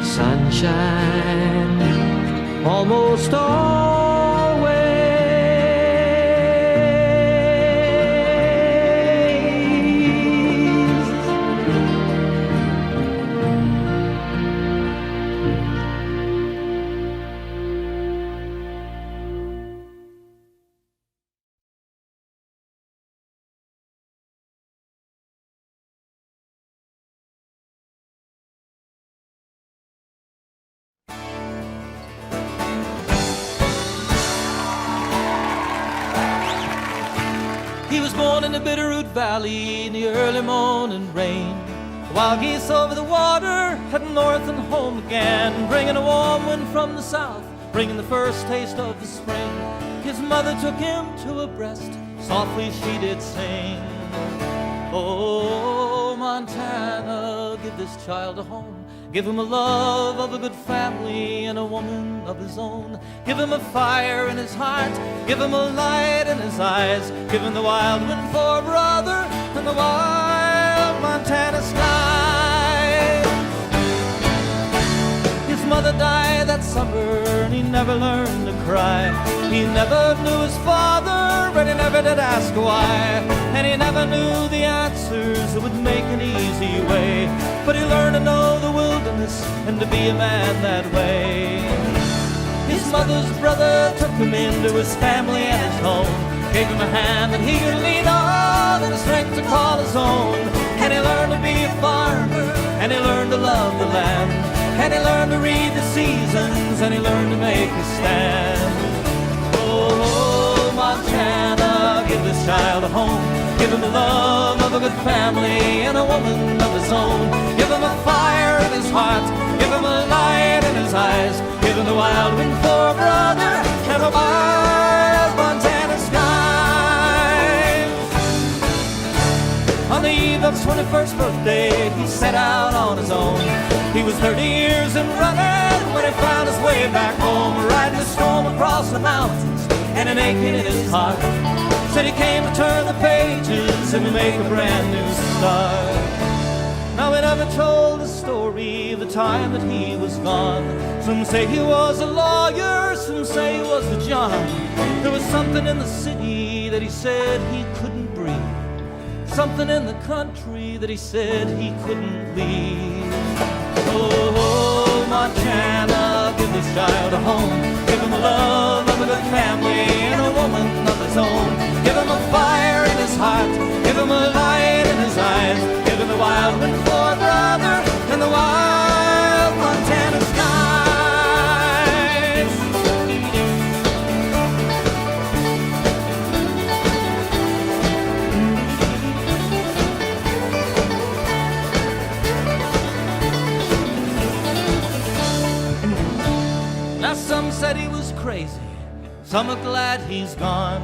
Speaker 1: Sunshine almost always. He was born in the Bitterroot Valley in the early morning rain. Wild geese over the water, heading north and home again, bringing a warm wind from the south, bringing the first taste of the spring. His mother took him to her breast, softly she did sing. Oh, Montana, give this child a home. Give him a love of a good family and a woman of his own. Give him a fire in his heart, give him a light in his eyes. Give him the wild wind for a brother and the wild Montana sky. His mother died that summer and he never learned to cry. He never knew his father and he never did ask why. And he never knew the answers that would make an easy way. But he learned to know the wilderness and to be a man that way. His mother's brother took him into his family and his home, gave him a hand that he could lean on and a strength to call his own. And he learned to be a farmer, and he learned to love the land, and he learned to read the seasons, and he learned to make a stand. woman of his own. Give him a fire in his heart, give him a light in his eyes, give him the wild wind for a brother and a wild Montana sky. On the eve of his 21st birthday, he set out on his own. He was 30 years and running when he found his way back home, riding the storm across the mountains and an aching in his heart. Said he came to turn the pages and to make a brand new start. Now we never told the story of the time that he was gone. Some say he was a lawyer, some say he was a John. There was something in the city that he said he couldn't breathe, something in the country that he said he couldn't leave. Oh, Montana, give this child a home, give him the love of a good family and a woman of his own. Give him a fire in his heart, give him a light in his eyes, give him the wild wind for a brother and the wild Montana skies. Now some said he was crazy, some are glad he's gone.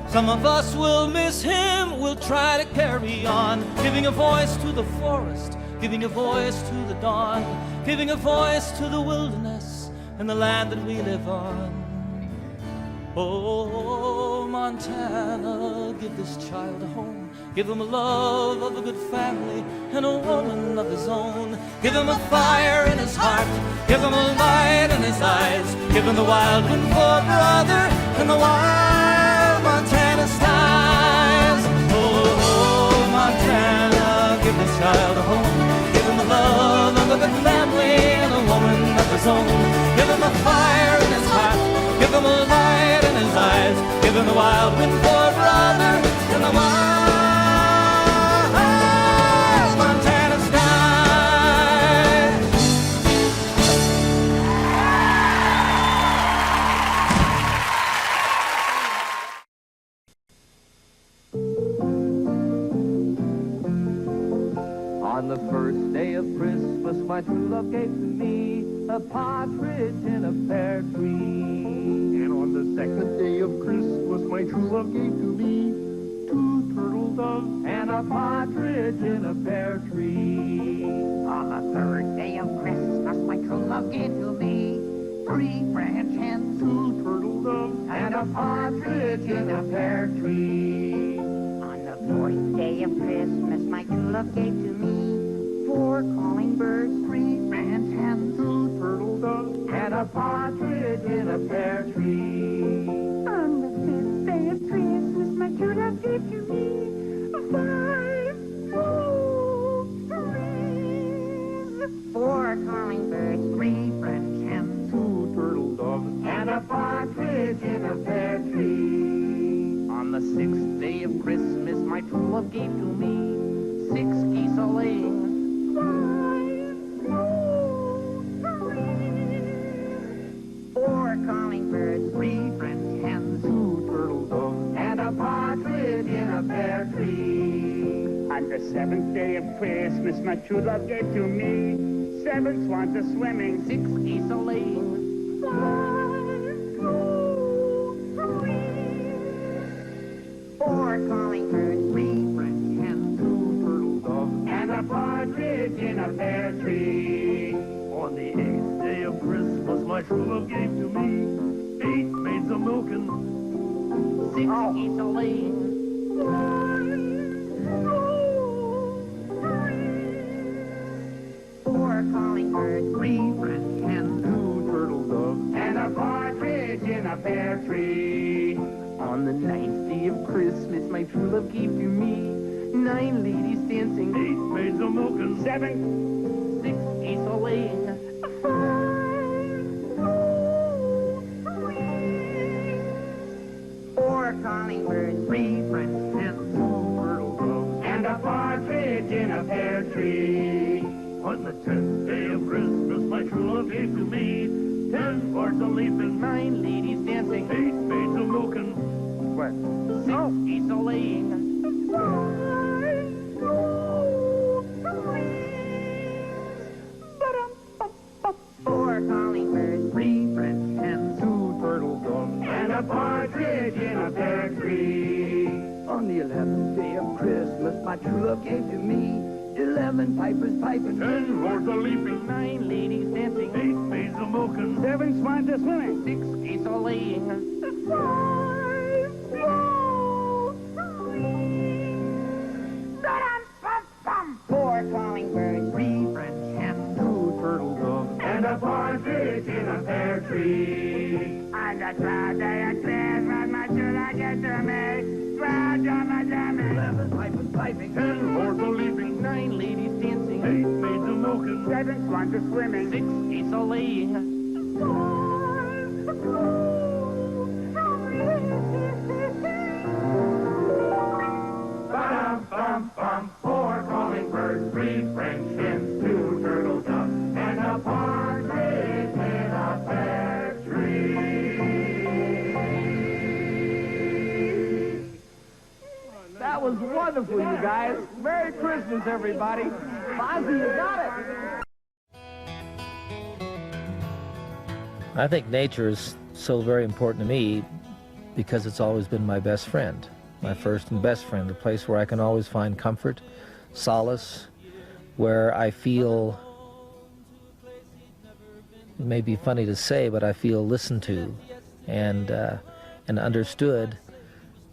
Speaker 1: Some of us will miss him, we'll try to carry on, giving a voice to the forest, giving a voice to the dawn, giving a voice to the wilderness and the land that we live on. Oh, Montana, give this child a home, give him a love of a good family and a woman of his own. Give him a fire in his heart, give him a light in his eyes, give him the wild wind for a brother and the wild Montana skies. Oh, Montana, give this child a home, give him the love of a good family and a woman of his own. Give him a fire in his heart, give him a light in his eyes, give him the wild wind for a brother and the wild Montana skies. On the first day of Christmas, my true love gave to me a partridge in a pear tree.
Speaker 5: And on the second day of Christmas, my true love gave to me 2 turtle doves
Speaker 1: And a partridge in a pear tree.
Speaker 9: On the third day of Christmas, my true love gave to me 3 French hens,
Speaker 5: 2 turtle doves
Speaker 1: And a partridge in a pear tree.
Speaker 9: On the fourth day of Christmas, my true love gave to me 4 calling birds, 3 French hens,
Speaker 5: 2 turtle doves
Speaker 1: And a partridge in a pear tree.
Speaker 7: On the fifth day of Christmas, my true love gave to me 5 gooseberries,
Speaker 9: 4 calling birds, 3 French hens,
Speaker 5: 2 turtle doves
Speaker 1: And a partridge in a pear tree.
Speaker 9: On the sixth day of Christmas, my true love gave to me 6 geese a laying, 4 calling birds, 3 French hens,
Speaker 5: 2 turtle doves
Speaker 1: And a partridge in a pear tree.
Speaker 10: On the seventh day of Christmas, my true love gave to me 7 swans a swimming,
Speaker 9: 6 geese a laying, 4 calling birds, 3 French hens,
Speaker 5: 2 turtle doves
Speaker 1: And a partridge in a pear tree.
Speaker 5: On the 8th day of Christmas, my true love gave to me 8 maids a milking,
Speaker 9: 6 geese a laying, 4 calling birds, 3 French hens,
Speaker 5: 2 turtle doves
Speaker 1: And a partridge in a pear tree.
Speaker 9: On the 9th day of Christmas, my true love gave to me 9 ladies dancing,
Speaker 5: 8 maids a milking,
Speaker 10: 7
Speaker 9: 6 geese a laying, 4 calling birds, 3 French hens,
Speaker 5: 2 turtle doves
Speaker 1: And a partridge in a pear tree.
Speaker 5: On the 10th day of Christmas, my true love gave to me 10 birds a leaping,
Speaker 9: 9 ladies dancing,
Speaker 5: 8 maids a milking,
Speaker 9: 6 geese a laying,
Speaker 10: a partridge in a pear tree.
Speaker 11: On the 11th day of Christmas, my true love gave to me 11 pipers piping,
Speaker 10: 10 lords a leaping,
Speaker 11: 9 ladies dancing,
Speaker 10: 8 maids a milking,
Speaker 11: 7 swans a swimming, 6 geese a laying,
Speaker 7: 5 rolls sweet.
Speaker 9: 4 calling birds,
Speaker 11: 3 French hens, 2 turtle doves,
Speaker 10: and a partridge in a pear tree.
Speaker 11: On the 12th day of Christmas, my true love gave to me 12 drummers drumming, 11 pipers piping,
Speaker 10: 10 lords a leaping,
Speaker 11: 9 ladies dancing,
Speaker 10: 8 maids a milking,
Speaker 11: 7 swans a swimming, 6 geese a laying,
Speaker 7: 5
Speaker 10: Ba-dum-bum-bum, 4 calling birds, 3 French hens, 2 turtle doves, and a partridge in a pear tree.
Speaker 11: That was wonderful, you guys. Merry Christmas, everybody. Fozzie, you got it.
Speaker 6: I think nature is so very important to me because it's always been my best friend, my first and best friend, a place where I can always find comfort, solace, where I feel, it may be funny to say, but I feel listened to and understood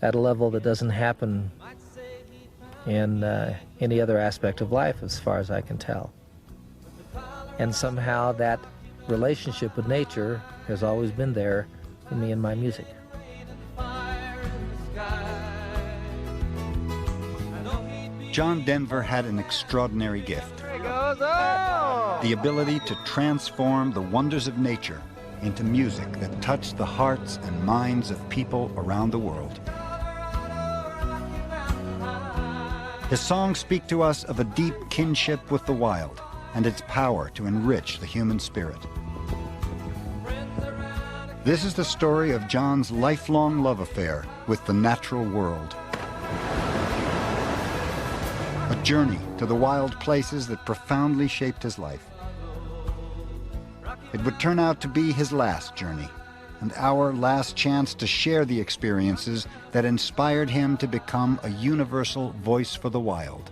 Speaker 6: at a level that doesn't happen in any other aspect of life as far as I can tell. And somehow that relationship with nature has always been there for me in my music.
Speaker 12: John Denver had an extraordinary gift. The ability to transform the wonders of nature into music that touched the hearts and minds of people around the world. His songs speak to us of a deep kinship with the wild and its power to enrich the human spirit. This is the story of John's lifelong love affair with the natural world. A journey to the wild places that profoundly shaped his life. It would turn out to be his last journey, and our last chance to share the experiences that inspired him to become a universal voice for the wild.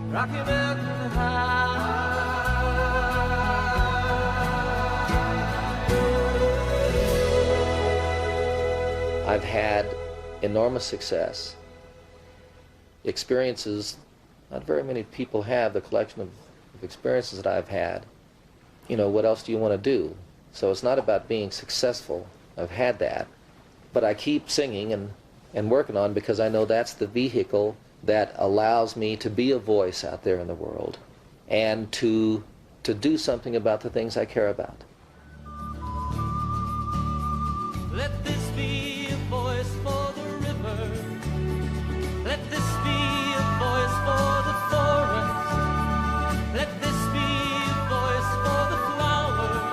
Speaker 1: Rocky Mountain High.
Speaker 6: I've had enormous success, experiences not very many people have, the collection of experiences that I've had. You know, what else do you want to do? So it's not about being successful. I've had that. But I keep singing and working on, because I know that's the vehicle that allows me to be a voice out there in the world and to do something about the things I care about.
Speaker 1: Let this be a voice for the river. Let this be a voice for the forest. Let this be a voice for the flowers.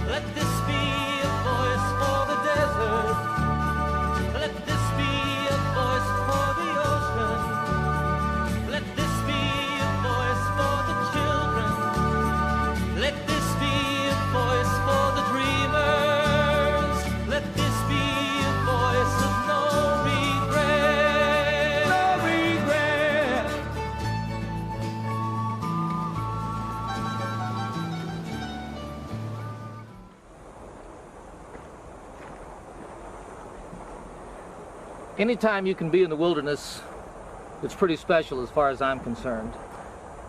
Speaker 1: Let this be a voice for the desert. Let this be a voice for the ocean. Let this be a voice for the children. Let this be a voice for the dreamers. Let this be a voice of no regret. No regret.
Speaker 6: Anytime you can be in the wilderness, it's pretty special as far as I'm concerned.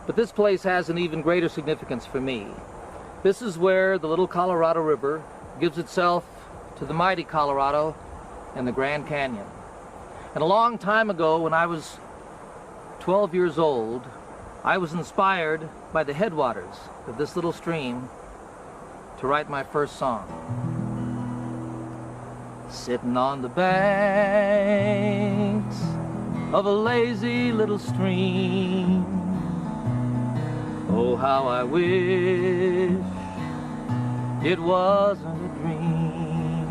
Speaker 6: But this place has an even greater significance for me. This is where the little Colorado River gives itself to the mighty Colorado and the Grand Canyon. And a long time ago, when I was 12 years old, I was inspired by the headwaters of this little stream to write my first song. Sitting on the banks of a lazy little stream, oh, how I wish it wasn't a dream.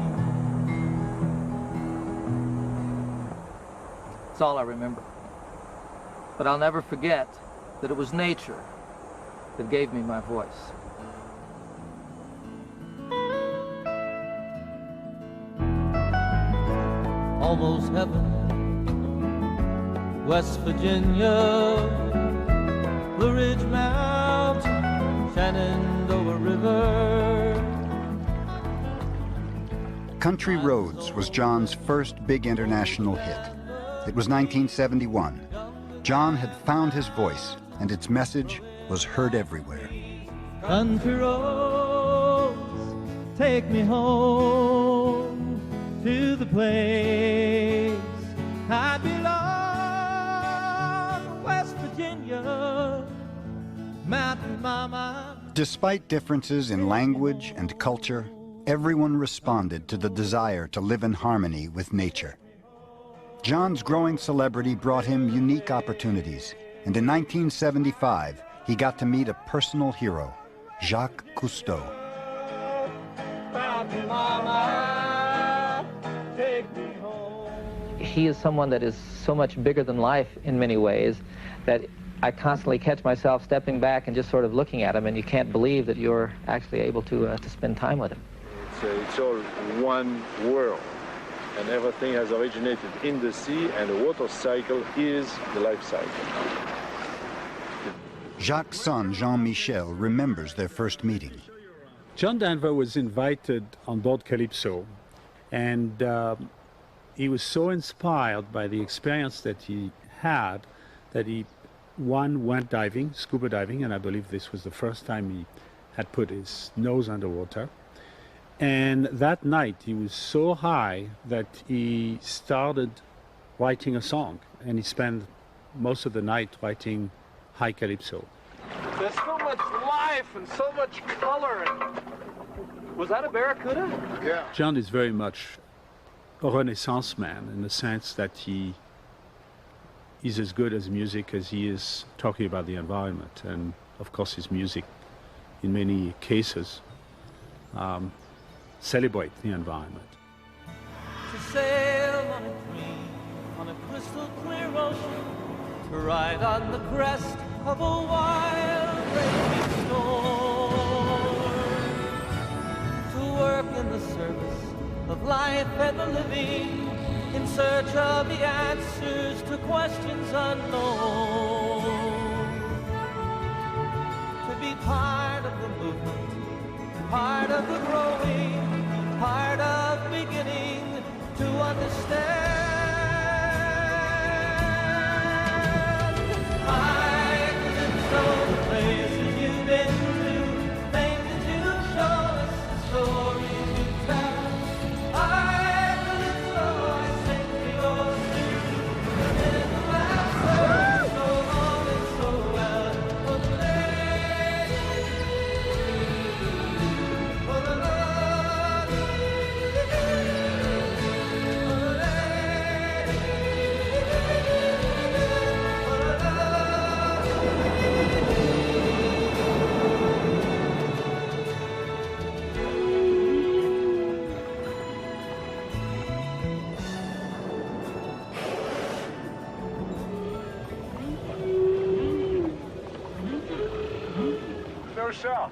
Speaker 6: That's all I remember. But I'll never forget that it was nature that gave me my voice.
Speaker 1: almost heaven. West Virginia, Blue Ridge Mountain, Shenandoah River.
Speaker 12: Country Roads was John's first big international hit. It was 1971. John had found his voice, and its message was heard everywhere.
Speaker 1: Country roads, take me home to the place I belong, West Virginia, Mountain Mama.
Speaker 12: Despite differences in language and culture, everyone responded to the desire to live in harmony with nature. John's growing celebrity brought him unique opportunities, and in 1975, he got to meet a personal hero, Jacques Cousteau.
Speaker 6: He is someone that is so much bigger than life in many ways that I constantly catch myself stepping back and just sort of looking at him, and you can't believe that you're actually able to spend time with him.
Speaker 13: It's all one world, and everything has originated in the sea, and the water cycle is the life cycle.
Speaker 12: Jacques' son, Jean-Michel, remembers their first meeting.
Speaker 14: John Denver was invited on board Calypso, and he was so inspired by the experience that he had that he, went diving, scuba diving, and I believe this was the first time he had put his nose underwater. And that night he was so high that he started writing a song, and he spent most of the night writing High Calypso.
Speaker 2: There's so much life and so much color. Was that a barracuda?
Speaker 13: Yeah.
Speaker 14: John is very much a Renaissance man in the sense that he's as good as music as he is talking about the environment. And of course his music, in many cases, celebrate the environment.
Speaker 1: To sail on a dream, on a crystal clear ocean, to ride on the crest of a wild raging storm, to work in the service of life and the living, in search of the answers to questions unknown, to be part of the movement, part of the growing, part of beginning to understand. I could show the places you've been to, things that you've shown us, the stories you tell. I could show, I sing for your through, and in the laughter so long and so well for the lady, for the love, for the lady, for the
Speaker 13: No shot.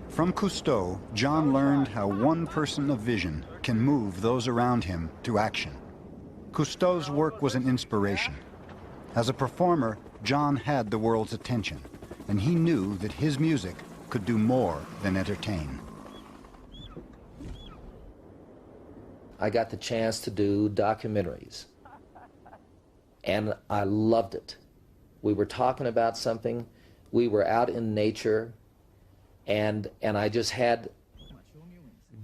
Speaker 12: From Cousteau, John learned how one person of vision can move those around him to action. Cousteau's work was an inspiration. As a performer, John had the world's attention, and he knew that his music could do more than entertain.
Speaker 6: I got the chance to do documentaries, and I loved it. We were talking about something, we were out in nature, and I just had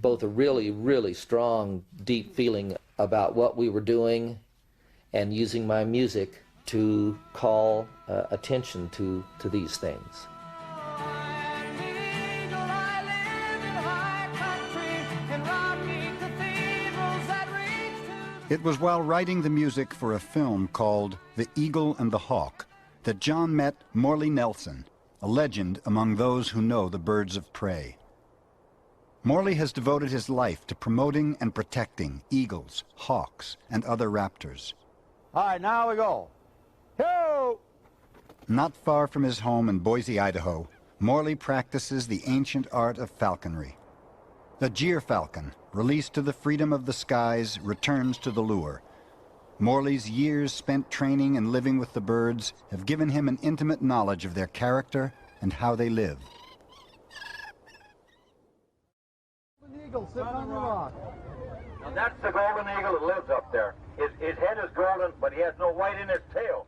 Speaker 6: both a really, really strong, deep feeling about what we were doing and using my music to call attention to these things.
Speaker 12: It was while writing the music for a film called The Eagle and the Hawk that John met Morley Nelson, a legend among those who know the birds of prey. Morley has devoted his life to promoting and protecting eagles, hawks, and other raptors.
Speaker 15: All right, now we go. Ho!
Speaker 12: Not far from his home in Boise, Idaho, Morley practices the ancient art of falconry. The gyrfalcon, released to the freedom of the skies, returns to the lure. Morley's years spent training and living with the birds have given him an intimate knowledge of their character and how they live.
Speaker 15: Eagle sitting on the rock.
Speaker 16: Now that's the golden eagle that lives up there. His head is golden, but he has no white in his tail.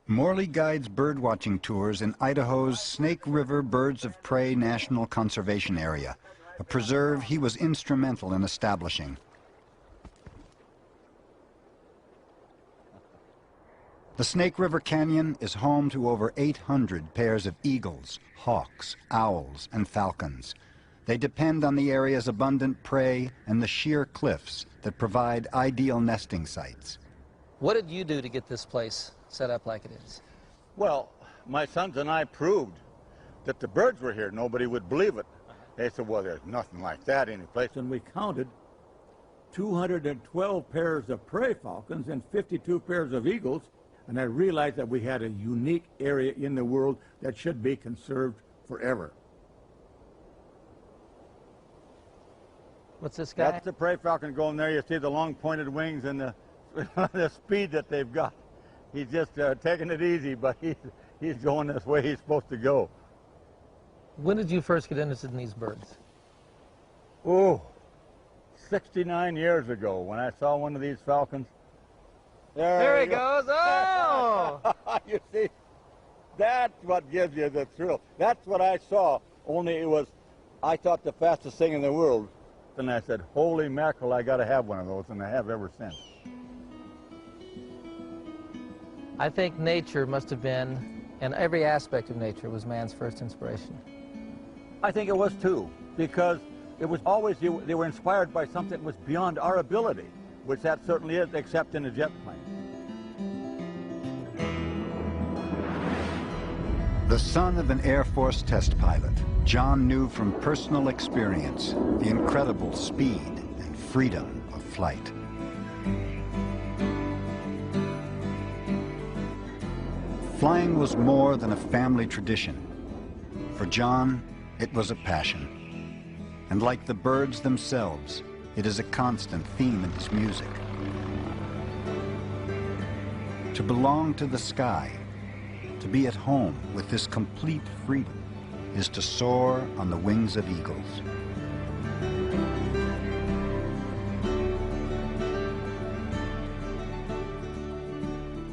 Speaker 12: Morley guides birdwatching tours in Idaho's Snake River Birds of Prey National Conservation Area, a preserve he was instrumental in establishing. The Snake River Canyon is home to over 800 pairs of eagles, hawks, owls, and falcons. They depend on the area's abundant prey and the sheer cliffs that provide ideal nesting sites.
Speaker 17: What did you do to get this place set up like it is?
Speaker 15: Well, my sons and I proved that the birds were here. Nobody would believe it. They said, well, there's nothing like that anyplace.
Speaker 18: And we counted 212 pairs of prairie falcons and 52 pairs of eagles, and I realized that we had a unique area in the world that should be conserved forever.
Speaker 17: What's this guy?
Speaker 15: That's the prairie falcon going there. You see the long pointed wings and the, the speed that they've got. He's just taking it easy, but he's going this way he's supposed to go.
Speaker 17: When did you first get interested in these birds?
Speaker 15: Oh, 69 years ago when I saw one of these falcons.
Speaker 17: There he goes. Oh!
Speaker 15: You see, that's what gives you the thrill. That's what I saw, only it was, I thought, the fastest thing in the world. And I said, holy mackerel, I got to have one of those, and I have ever since.
Speaker 17: I think nature must have been, and every aspect of nature was man's first inspiration.
Speaker 15: I think it was too, because it was always, they were inspired by something that was beyond our ability, which that certainly is, except in a jet plane.
Speaker 12: The son of an Air Force test pilot, John knew from personal experience the incredible speed and freedom of flight. Flying was more than a family tradition. For John, it was a passion. And like the birds themselves, it is a constant theme in his music. To belong to the sky, to be at home with this complete freedom, is to soar on the wings of eagles.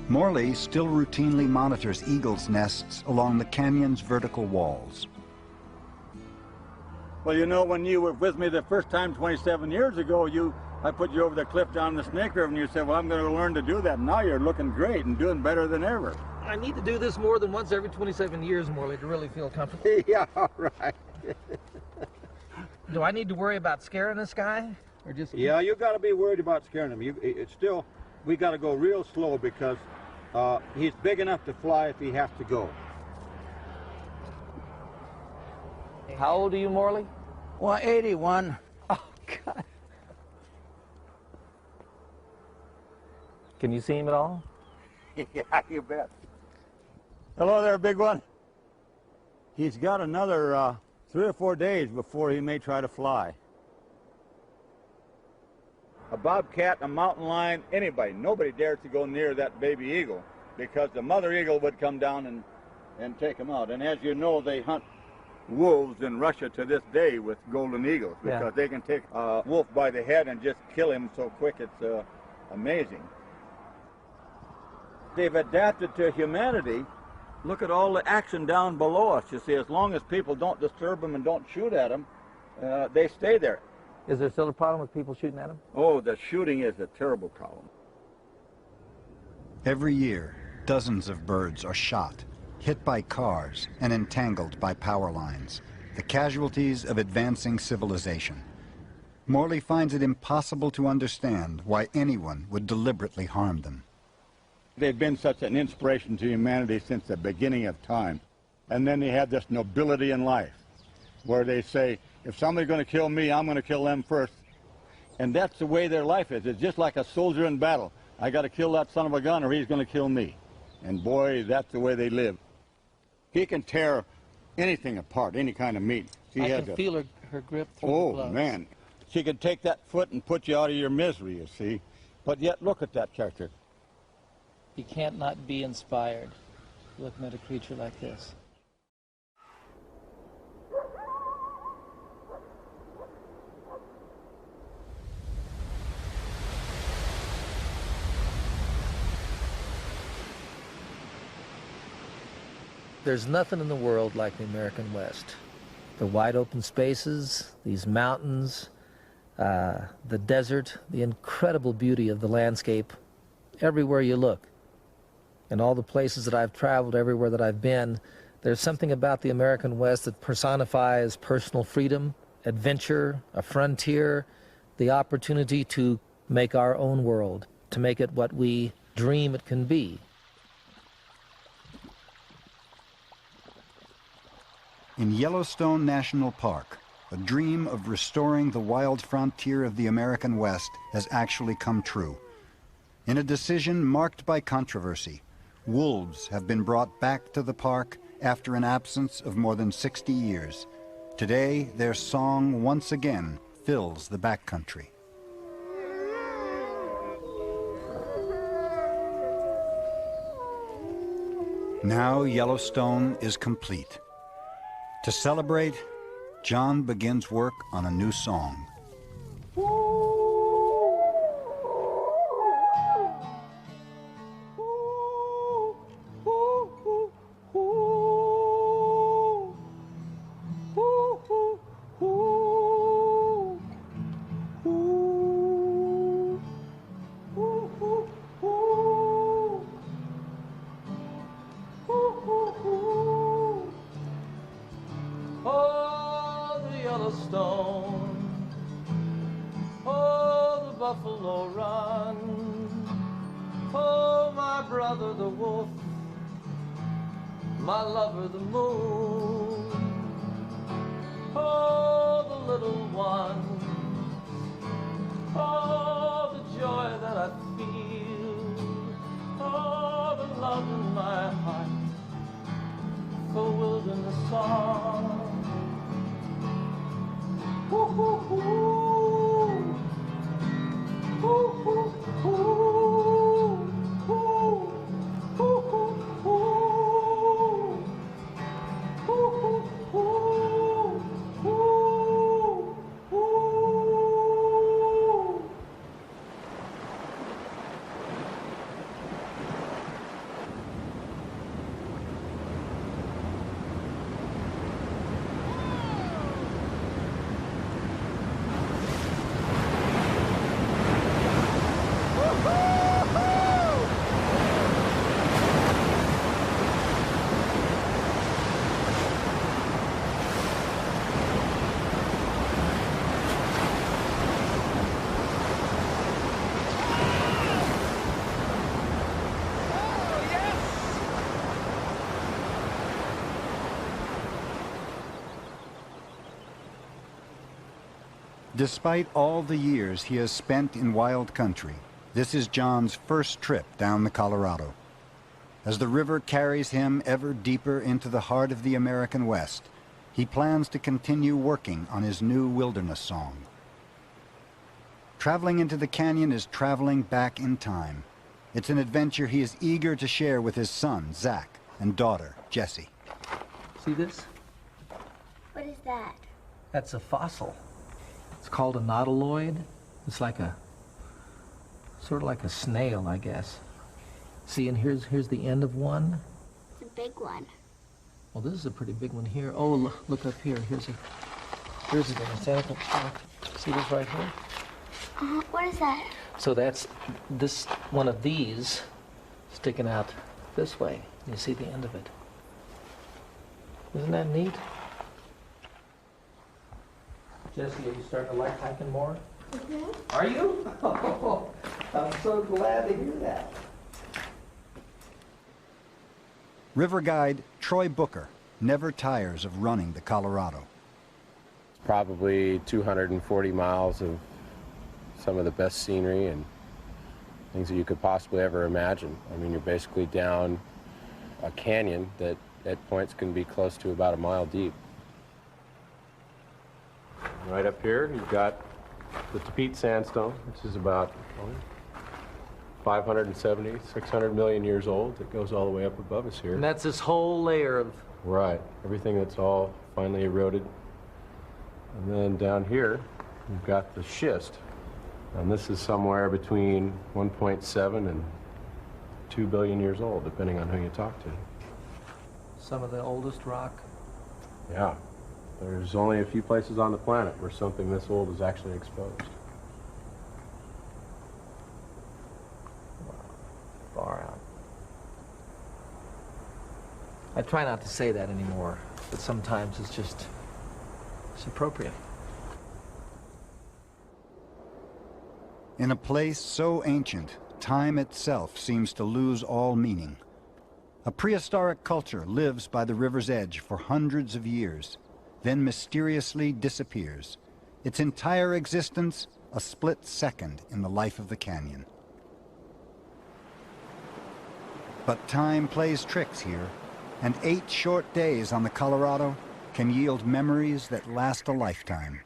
Speaker 12: Morley still routinely monitors eagles' nests along the canyon's vertical walls.
Speaker 15: Well, you know, when you were with me the first time 27 years ago, I put you over the cliff down the Snake River, and you said, well, I'm going to learn to do that. And now you're looking great and doing better than ever.
Speaker 17: I need to do this more than once every 27 years, Morley, to really feel comfortable.
Speaker 15: Yeah, all right.
Speaker 17: Do I need to worry about scaring this guy? Or just...
Speaker 15: Yeah, you got to be worried about scaring him. It's still, we got to go real slow because he's big enough to fly if he has to go.
Speaker 17: How old are you, Morley?
Speaker 18: Well, 81.
Speaker 17: Oh, God. Can you see him at all?
Speaker 15: Yeah, you bet. Hello there, big one. He's got another 3 or 4 days before he may try to fly. A bobcat, a mountain lion, anybody, nobody dares to go near that baby eagle because the mother eagle would come down and take him out. And as you know, they hunt wolves in Russia to this day with golden eagles because they can take a wolf by the head and just kill him so quick. It's amazing. They've adapted to humanity. Look at all the action down below us. You see, as long as people don't disturb them and don't shoot at them, they stay there.
Speaker 17: Is there still a problem with people shooting at them?
Speaker 15: Oh, the shooting is a terrible problem.
Speaker 12: Every year, dozens of birds are shot, hit by cars, and entangled by power lines, the casualties of advancing civilization. Morley finds it impossible to understand why anyone would deliberately harm them.
Speaker 15: They've been such an inspiration to humanity since the beginning of time. And then they have this nobility in life, where they say, if somebody's going to kill me, I'm going to kill them first. And that's the way their life is. It's just like a soldier in battle. I got to kill that son of a gun or he's going to kill me. And boy, that's the way they live. He can tear anything apart, any kind of meat.
Speaker 17: I can feel her grip through the gloves.
Speaker 15: Oh, man. She could take that foot and put you out of your misery, you see. But yet, look at that character.
Speaker 17: You can't not be inspired looking at a creature like this. There's nothing in the world like the American West. The wide open spaces, these mountains, the desert, the incredible beauty of the landscape everywhere you look. In all the places that I've traveled, everywhere that I've been, there's something about the American West that personifies personal freedom, adventure, a frontier, the opportunity to make our own world, to make it what we dream it can be.
Speaker 12: In Yellowstone National Park, a dream of restoring the wild frontier of the American West has actually come true. In a decision marked by controversy, wolves have been brought back to the park after an absence of more than 60 years. Today, their song once again fills the backcountry. Now Yellowstone is complete. To celebrate, John begins work on a new song.
Speaker 4: Oh, the Yellowstone, oh, the Buffalo Run, oh, my brother the wolf, my lover the moon, oh, the little one, oh, the joy that I feel, oh, the love in my heart for wilderness song. Ooh, ooh, ooh. Ooh, ooh, ooh. Ooh, ooh, ooh. Ooh, ooh, ooh. Ooh.
Speaker 12: Despite all the years he has spent in wild country, this is John's first trip down the Colorado. As the river carries him ever deeper into the heart of the American West, he plans to continue working on his new wilderness song. Traveling into the canyon is traveling back in time. It's an adventure he is eager to share with his son, Zach, and daughter, Jessie.
Speaker 17: See this?
Speaker 19: What is that?
Speaker 17: That's a fossil. It's called a nautiloid. It's like a, sort of like a snail, I guess. See, and here's the end of one.
Speaker 19: It's a big one.
Speaker 17: Well, this is a pretty big one here. Oh, look up here. Here's an identical. See this right here?
Speaker 19: What is that?
Speaker 17: So that's this one of these sticking out this way. You see the end of it. Isn't that neat? Jessie, are you starting to like hiking more?
Speaker 19: Mm-hmm.
Speaker 17: Are you? Oh, I'm so glad to hear that.
Speaker 12: River guide Troy Booker never tires of running the Colorado.
Speaker 20: Probably 240 miles of some of the best scenery and things that you could possibly ever imagine. I mean, you're basically down a canyon that at points can be close to about a mile deep. Right up here, you've got the Tepete sandstone, which is about 570, 600 million years old. It goes all the way up above us here.
Speaker 17: And that's this whole layer of...
Speaker 20: Right, everything that's all finally eroded. And then down here, you've got the schist. And this is somewhere between 1.7 and 2 billion years old, depending on who you talk to.
Speaker 17: Some of the oldest rock.
Speaker 20: Yeah. There's only a few places on the planet where something this old is actually exposed.
Speaker 17: Far out. I try not to say that anymore, but sometimes it's appropriate.
Speaker 12: In a place so ancient, time itself seems to lose all meaning. A prehistoric culture lives by the river's edge for hundreds of years, then mysteriously disappears, its entire existence a split second in the life of the canyon. But time plays tricks here, and 8 short days on the Colorado can yield memories that last a lifetime.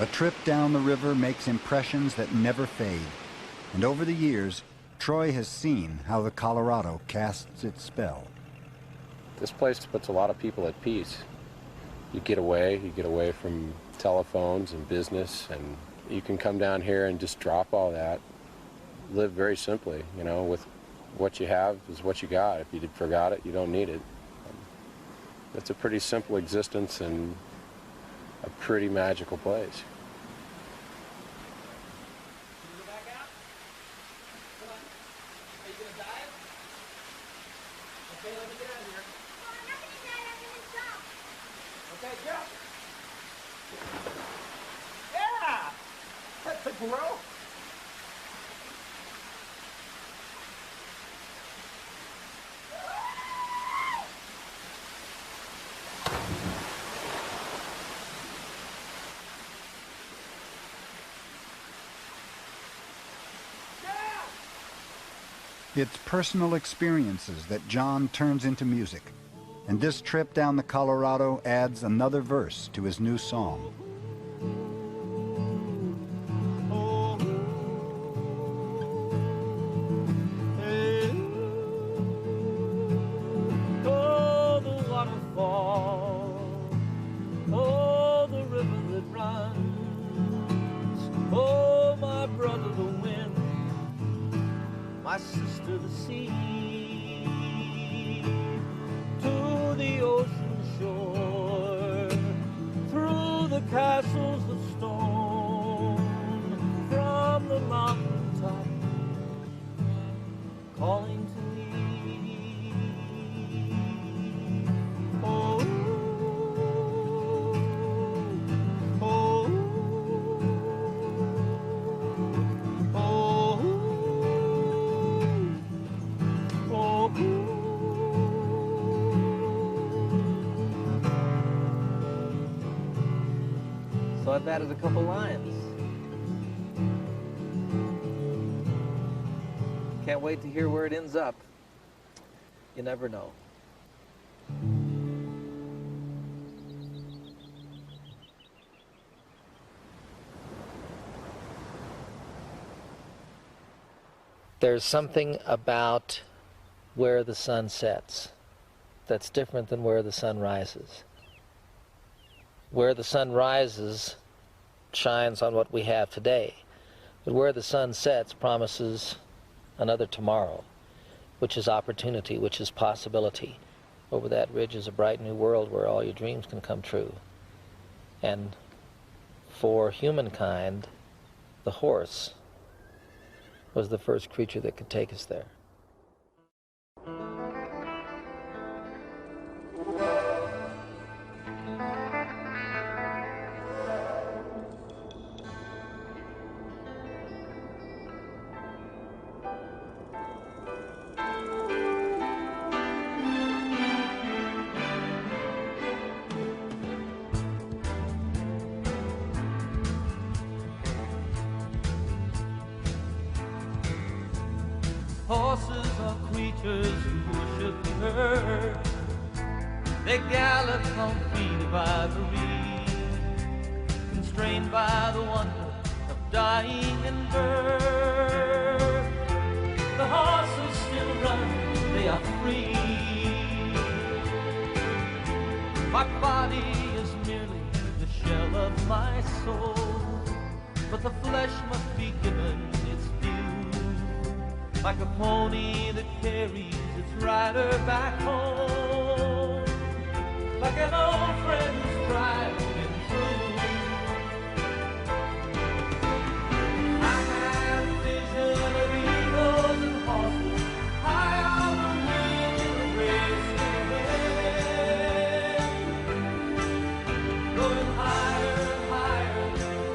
Speaker 12: A trip down the river makes impressions that never fade. And over the years, Troy has seen how the Colorado casts its spell.
Speaker 20: This place puts a lot of people at peace. You get away from telephones and business, and you can come down here and just drop all that. Live very simply, you know, with what you have is what you got. If you forgot it, you don't need it. It's a pretty simple existence and a pretty magical place.
Speaker 11: Yeah! That's a grow.
Speaker 12: It's personal experiences that John turns into music, and this trip down the Colorado adds another verse to his new song.
Speaker 11: Oh, the waterfall. Oh, the river that runs. Oh, my brother, the wind. My sister, the sea. To the ocean shore. Through the castles of stone. From the mountain top. Calling to me. Oh, oh, oh, oh,
Speaker 17: So I've added a couple lines. Can't wait to hear where it ends up. You never know. There's something about where the sun sets that's different than where the sun rises. Where the sun rises shines on what we have today, but where the sun sets promises another tomorrow, which is opportunity, which is possibility. Over that ridge is a bright new world where all your dreams can come true. And for humankind, the horse was the first creature that could take us there.
Speaker 1: creatures who worship the earth. They gallop complete by the reed, constrained by the wonder of dying and birth. The horses still run, they are free. My body is merely the shell of my soul, but the flesh must be given its due, like a pony that carries its rider back home, like an old friend who's tried and true. I had a vision of eagles and horses high on the wing in the race to the wind, going higher and higher,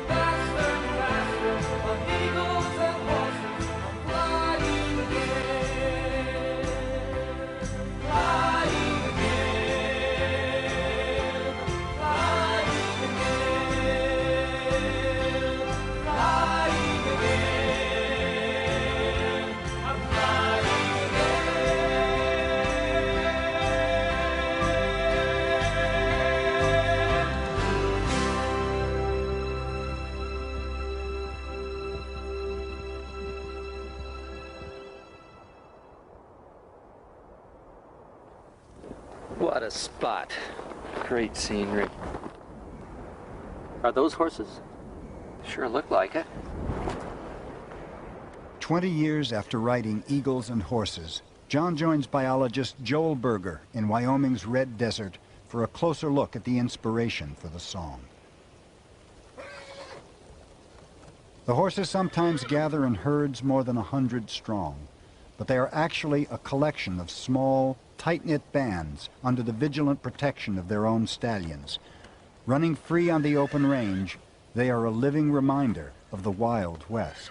Speaker 1: faster and faster, of eagles and horses, I'm flying again, flying again, flying again, flying again, I'm flying
Speaker 17: What a spot.
Speaker 21: Great scenery.
Speaker 17: Are those horses?
Speaker 21: Sure look like it.
Speaker 12: 20 years after writing Eagles and Horses, John joins biologist Joel Berger in Wyoming's Red Desert for a closer look at the inspiration for the song. The horses sometimes gather in herds more than 100 strong, but they are actually a collection of small, tight-knit bands under the vigilant protection of their own stallions. Running free on the open range, they are a living reminder of the Wild West.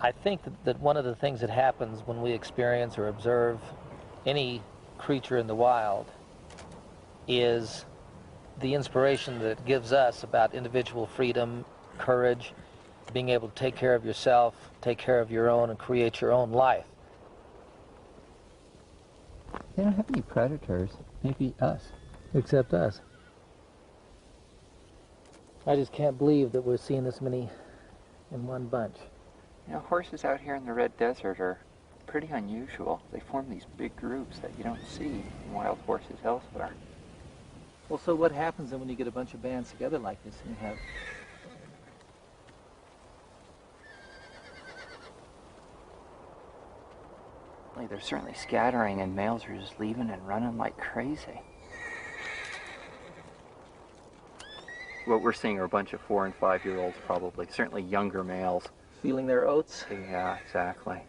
Speaker 17: I think that one of the things that happens when we experience or observe any creature in the wild is the inspiration that it gives us about individual freedom, courage, being able to take care of yourself, take care of your own, and create your own life.
Speaker 21: They don't have any predators. Maybe us.
Speaker 17: Except us. I just can't believe that we're seeing this many in one bunch.
Speaker 21: You know, horses out here in the Red Desert are pretty unusual. They form these big groups that you don't see in wild horses elsewhere.
Speaker 17: Well, so what happens then when you get a bunch of bands together like this and you have...
Speaker 21: They're certainly scattering, and males are just leaving and running like crazy. What we're seeing are a bunch of 4- and 5-year-olds, probably, certainly younger males.
Speaker 17: Feeling their oats?
Speaker 21: Yeah, exactly.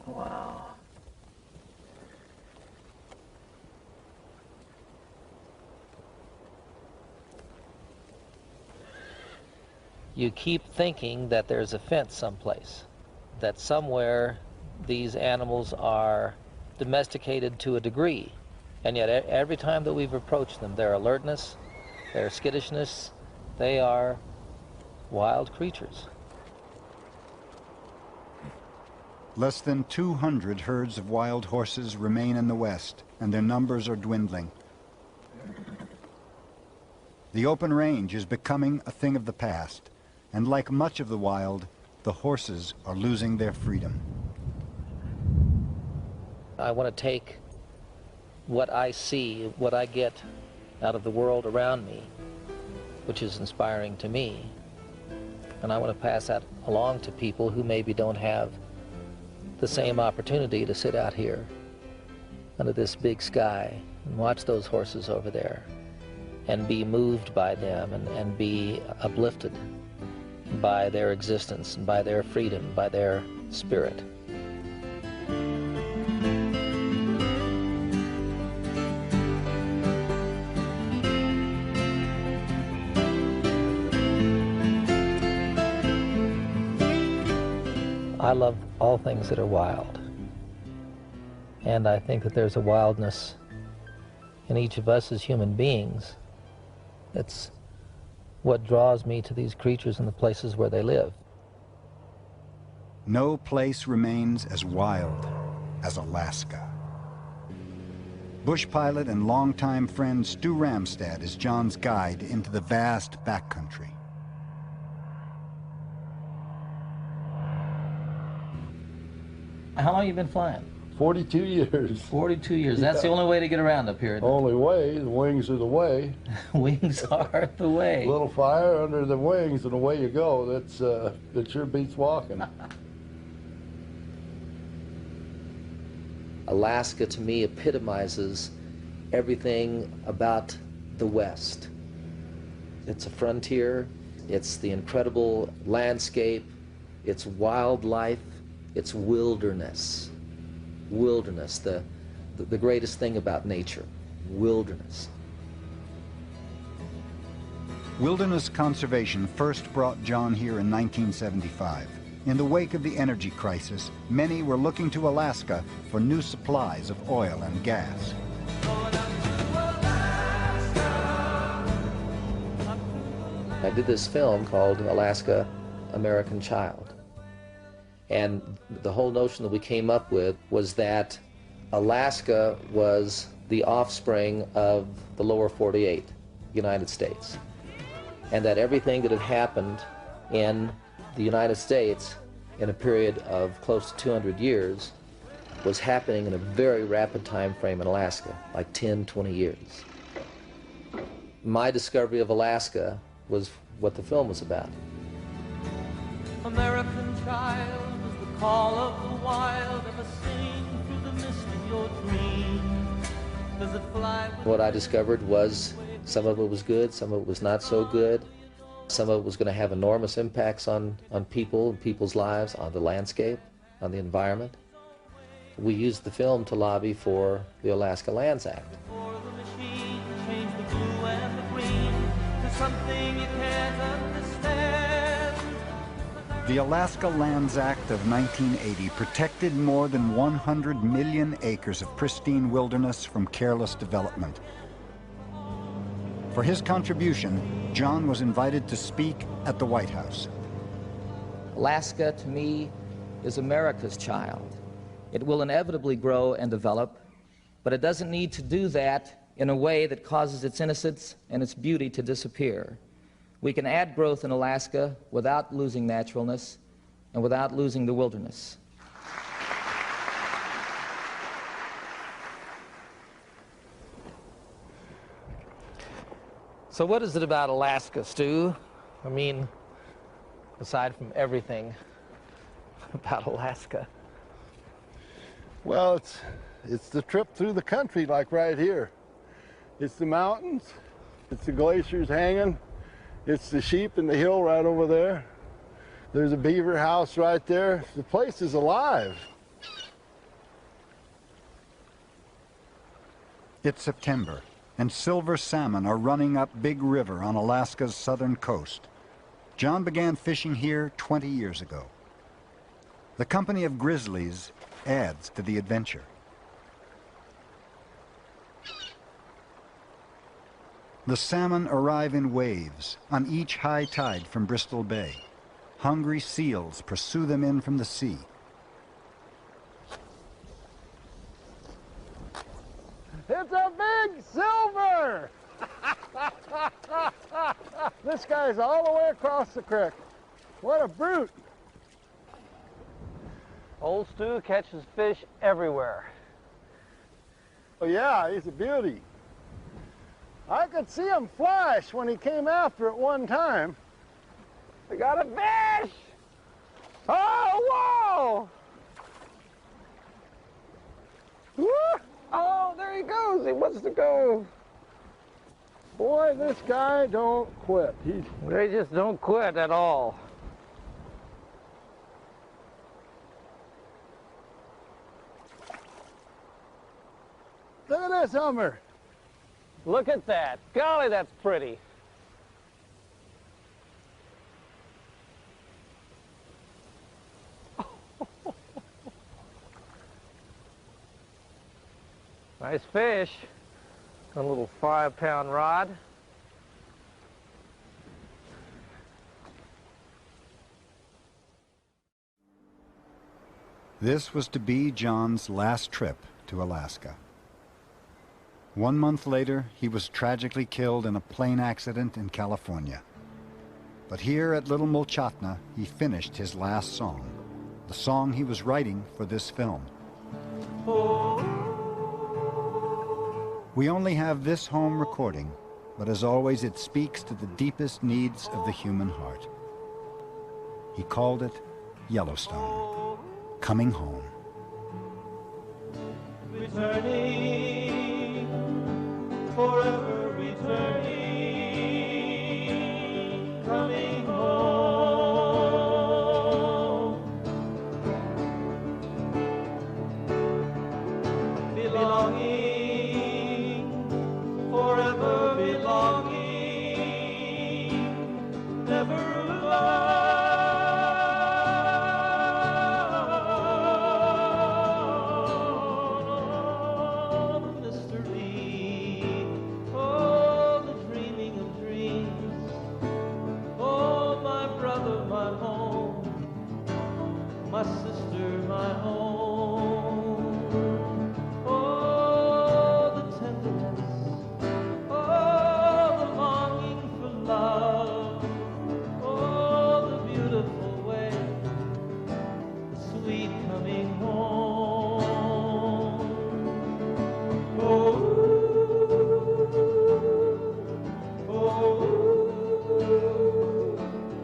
Speaker 17: Wow. You keep thinking that there's a fence someplace, that somewhere these animals are domesticated to a degree, and yet every time that we've approached them, their alertness, their skittishness, they are wild creatures.
Speaker 12: Less than 200 herds of wild horses remain in the West, and their numbers are dwindling. The open range is becoming a thing of the past, and like much of the wild, the horses are losing their freedom.
Speaker 17: I want to take what I see, what I get out of the world around me, which is inspiring to me, and I want to pass that along to people who maybe don't have the same opportunity to sit out here under this big sky and watch those horses over there and be moved by them and be uplifted by their existence and by their freedom, by their spirit. I love all things that are wild. And I think that there's a wildness in each of us as human beings. It's what draws me to these creatures and the places where they live.
Speaker 12: No place remains as wild as Alaska. Bush pilot and longtime friend Stu Ramstad is John's guide into the vast backcountry.
Speaker 17: How long have you been flying?
Speaker 3: 42 years.
Speaker 17: 42 years. That's the only way to get around up here.
Speaker 3: Only way. The wings are the way.
Speaker 17: Wings are the way.
Speaker 3: A little fire under the wings and away you go. That sure beats walking.
Speaker 17: Alaska, to me, epitomizes everything about the West. It's a frontier. It's the incredible landscape. It's wildlife. It's wilderness. Wilderness, the greatest thing about nature, wilderness.
Speaker 12: Wilderness conservation first brought John here in 1975. In the wake of the energy crisis, many were looking to Alaska for new supplies of oil and gas.
Speaker 17: I did this film called Alaska, American Child. And the whole notion that we came up with was that Alaska was the offspring of the lower 48, United States. And that everything that had happened in the United States in a period of close to 200 years was happening in a very rapid time frame in Alaska, like 10, 20 years. My discovery of Alaska was what the film was about.
Speaker 1: American child, is the call of the wild ever sing through the mist of your dream? Does it fly?
Speaker 17: What I discovered was some of it was good, some of it was not so good. Some of it was going to have enormous impacts on people and people's lives, on the landscape, on the environment. We used the film to lobby for the Alaska Lands Act.
Speaker 1: Before the machine changed the blue and the green to something you can't understand.
Speaker 12: The Alaska Lands Act of 1980 protected more than 100 million acres of pristine wilderness from careless development. For his contribution, John was invited to speak at the White House.
Speaker 17: Alaska, to me, is America's child. It will inevitably grow and develop, but it doesn't need to do that in a way that causes its innocence and its beauty to disappear. We can add growth in Alaska without losing naturalness and without losing the wilderness. So what is it about Alaska, Stu? I mean, aside from everything about Alaska.
Speaker 3: Well, it's the trip through the country, like right here. It's the mountains, it's the glaciers hanging, it's the sheep in the hill right over there. There's a beaver house right there. The place is alive.
Speaker 12: It's September, and silver salmon are running up Big River on Alaska's southern coast. John began fishing here 20 years ago. The company of grizzlies adds to the adventure. The salmon arrive in waves on each high tide from Bristol Bay. Hungry seals pursue them in from the sea.
Speaker 3: It's a big silver! This guy's all the way across the creek. What a brute!
Speaker 22: Old Stu catches fish everywhere.
Speaker 3: Oh yeah, he's a beauty. I could see him flash when he came after it one time.
Speaker 22: I got a fish! Oh, whoa! Woo! Oh, there he goes. He wants to go.
Speaker 3: Boy, this guy don't quit.
Speaker 22: They just don't quit at all.
Speaker 3: Look at this Hummer.
Speaker 22: Look at that. Golly, that's pretty. Nice fish. A little 5-pound rod.
Speaker 12: This was to be John's last trip to Alaska. 1 month later, he was tragically killed in a plane accident in California. But here at Little Mulchatna, he finished his last song, the song he was writing for this film. We only have this home recording, but as always, it speaks to the deepest needs of the human heart. He called it Yellowstone, Coming Home.
Speaker 1: Returning, forever returning, coming home. Belonging, forever belonging, never alone. My sister, my home. Oh, the tenderness, oh, the longing for love, oh, the beautiful way, the sweet coming home. Oh,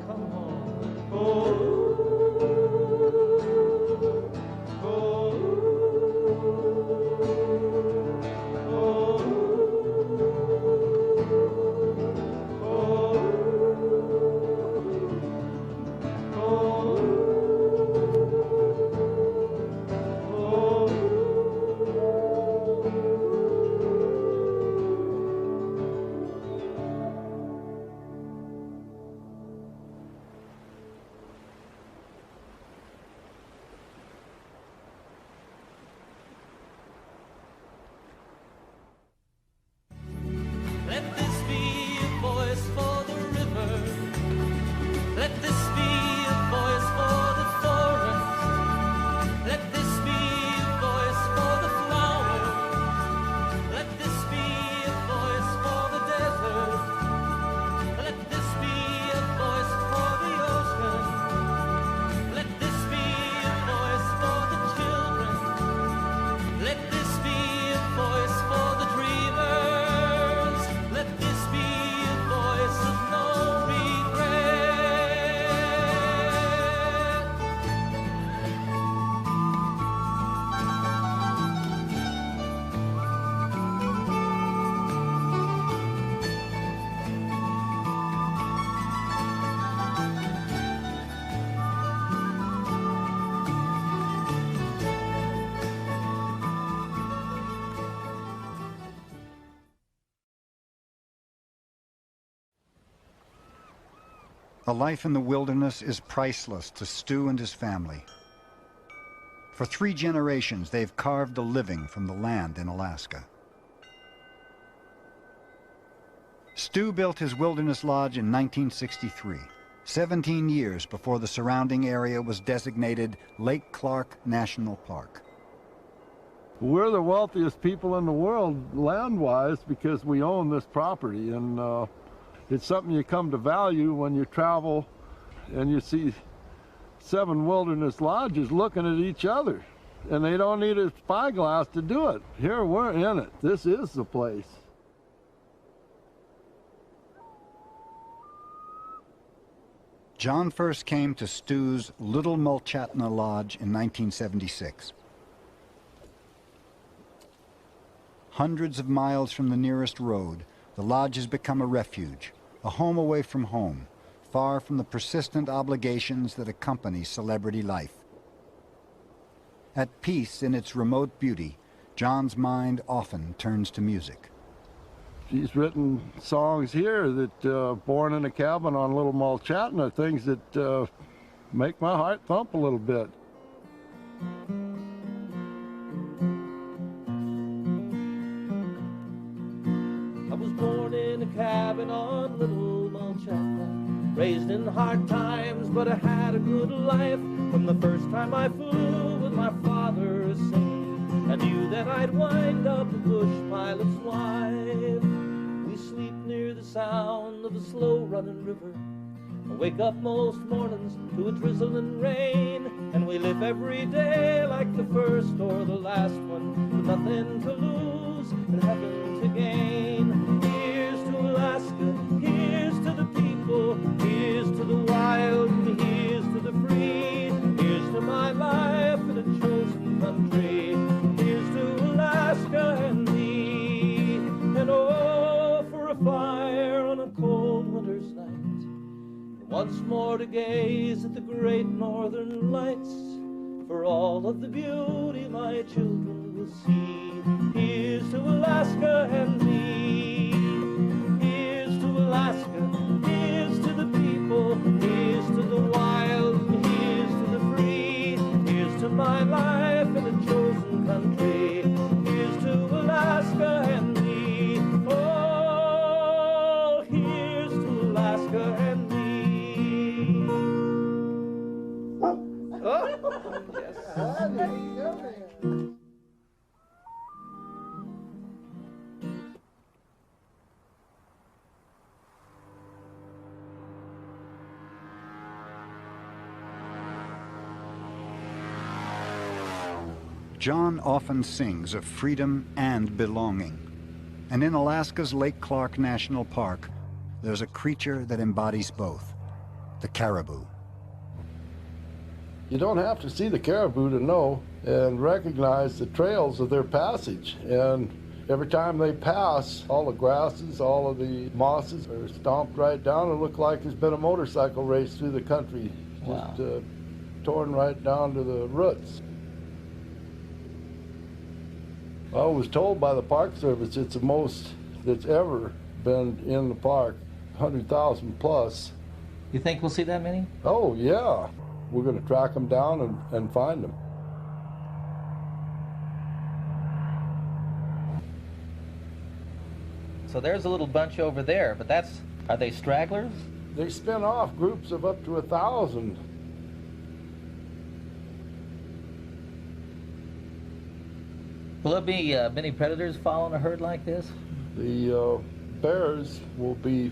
Speaker 1: come home. Let this be a voice for the river. Let this be a voice for the forest. Let this be a voice for the flower. Let this be a voice for the desert. Let this be a voice for the ocean. Let this be a voice for the children. Let this be a voice for the dreamers. Let this be a voice of no regret.
Speaker 12: A life in the wilderness is priceless to Stu and his family. For 3 generations, they've carved a living from the land in Alaska. Stu built his wilderness lodge in 1963, 17 years before the surrounding area was designated Lake Clark National Park.
Speaker 3: We're the wealthiest people in the world land-wise because we own this property, and it's something you come to value when you travel and you see 7 wilderness lodges looking at each other, and they don't need a spyglass to do it. Here, we're in it. This is the place.
Speaker 12: John first came to Stu's Little Mulchatna Lodge in 1976. Hundreds of miles from the nearest road, the lodge has become a refuge, a home away from home, far from the persistent obligations that accompany celebrity life. At peace in its remote beauty, John's mind often turns to music.
Speaker 3: He's written songs here that, Born in a Cabin on Little Mulchatna, things that make my heart thump a little bit.
Speaker 1: I was born in a cabin on Little Mulchatna, raised in hard times, but I had a good life. From the first time I flew with my then I'd wind up a bush pilot's wife. We sleep near the sound of a slow-running river. I wake up most mornings to a drizzle and rain, and we live every day like the first or the last one, with nothing to lose and heaven to gain. Here's to Alaska, here's to the people, here's to the wild, and here's to the free. Here's to my life in a chosen country. Here's to Alaska and me. And oh, for a fire on a cold winter's night, once more to gaze at the great northern lights, for all of the beauty my children will see. Here's to Alaska and me. Here's to Alaska, here's to the people, here's to the wild, here's to the free. Here's to my life in a chosen country. Here's to Alaska and me. Oh, here's to Alaska and me. Oh, yes.
Speaker 12: John often sings of freedom and belonging. And in Alaska's Lake Clark National Park, there's a creature that embodies both, the caribou.
Speaker 3: You don't have to see the caribou to know and recognize the trails of their passage. And every time they pass, all the grasses, all of the mosses are stomped right down and look like there's been a motorcycle race through the country.
Speaker 17: Wow.
Speaker 3: Just torn right down to the roots. I was told by the Park Service it's the most that's ever been in the park, 100,000 plus.
Speaker 17: You think we'll see that many?
Speaker 3: Oh, yeah. We're going to track them down and find them.
Speaker 17: So there's a little bunch over there, but are they stragglers?
Speaker 3: They spin off groups of up to 1,000.
Speaker 17: Will there be many predators following a herd like this?
Speaker 3: The bears will be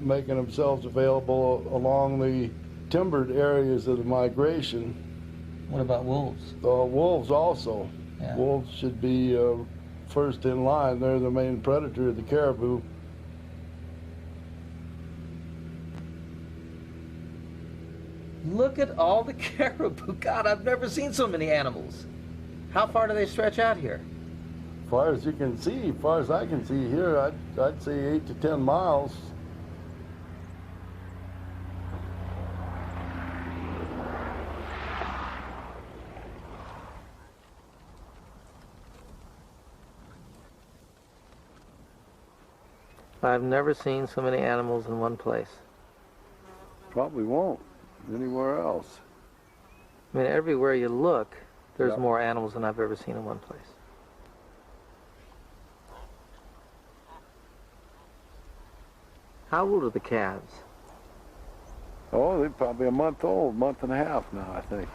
Speaker 3: making themselves available along the timbered areas of the migration.
Speaker 17: What about wolves?
Speaker 3: Wolves also.
Speaker 17: Yeah.
Speaker 3: Wolves should be first in line. They're the main predator of the caribou.
Speaker 17: Look at all the caribou. God, I've never seen so many animals. How far do they stretch out here?
Speaker 3: As far as you can see, as far as I can see here, I'd say 8 to 10 miles.
Speaker 17: I've never seen so many animals in one place.
Speaker 3: Probably won't anywhere else.
Speaker 17: I mean, everywhere you look, there's
Speaker 3: Yep.
Speaker 17: more animals than I've ever seen in one place. How old are the calves?
Speaker 3: Oh, they're probably a month old, month and a half now, I think.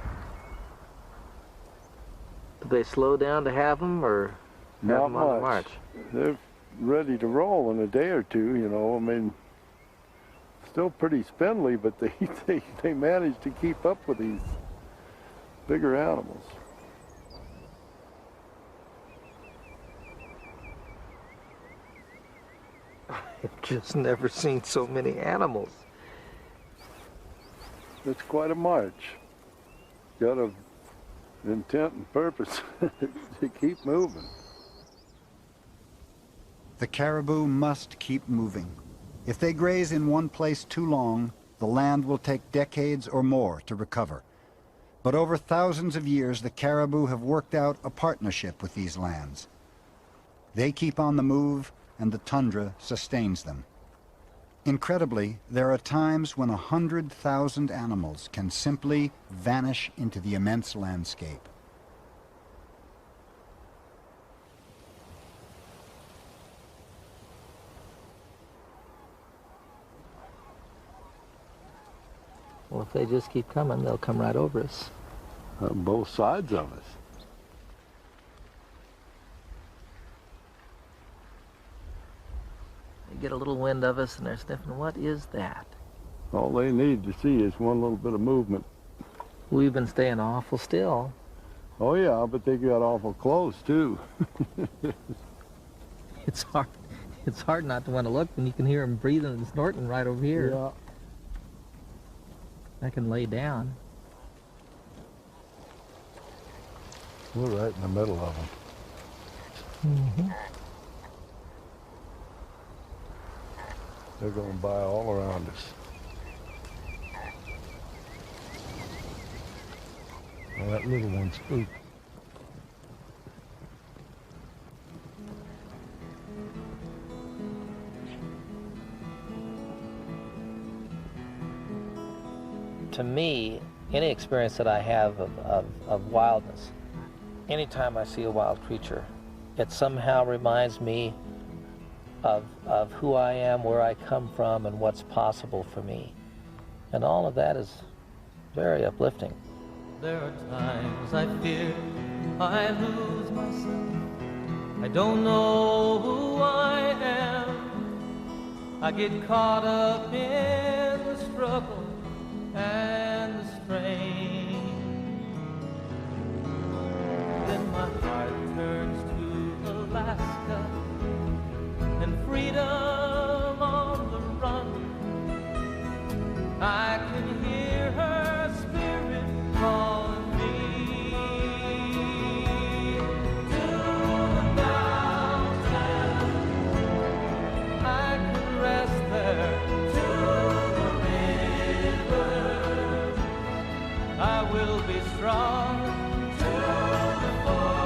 Speaker 17: Do they slow down to have them, or have
Speaker 3: Not
Speaker 17: them on the
Speaker 3: much.
Speaker 17: march?
Speaker 3: They're ready to roll in a day or two, you know. I mean, still pretty spindly, but they manage to keep up with these bigger animals.
Speaker 17: I've just never seen so many animals.
Speaker 3: It's quite a march. Got an intent and purpose to keep moving.
Speaker 12: The caribou must keep moving. If they graze in one place too long, the land will take decades or more to recover. But over thousands of years, the caribou have worked out a partnership with these lands. They keep on the move, and the tundra sustains them. Incredibly, there are times when 100,000 animals can simply vanish into the immense landscape.
Speaker 17: Well, if they just keep coming, they'll come right over us.
Speaker 3: On both sides of us.
Speaker 17: get a little wind of us and they're sniffing. What is that?
Speaker 3: All they need to see is one little bit of movement.
Speaker 17: We've been staying awful still.
Speaker 3: Oh yeah, but they got awful close too.
Speaker 17: It's hard not to want to look when you can hear them breathing and snorting right over here.
Speaker 3: Yeah.
Speaker 17: I can lay down.
Speaker 3: We're right in the middle of them.
Speaker 17: Mm-hmm.
Speaker 3: They're going by all around us. Well, that little one's spooked.
Speaker 17: To me, any experience that I have of wildness, anytime I see a wild creature, it somehow reminds me of who I am, where I come from, and what's possible for me. And all of that is very uplifting.
Speaker 1: There are times I fear I lose myself. I don't know who I am. I get caught up in the struggle and the strain. Then my heart turns to Alaska and freedom on the run. I can hear her spirit calling me to the mountain. I can rest there to the river. I will be strong to the forest.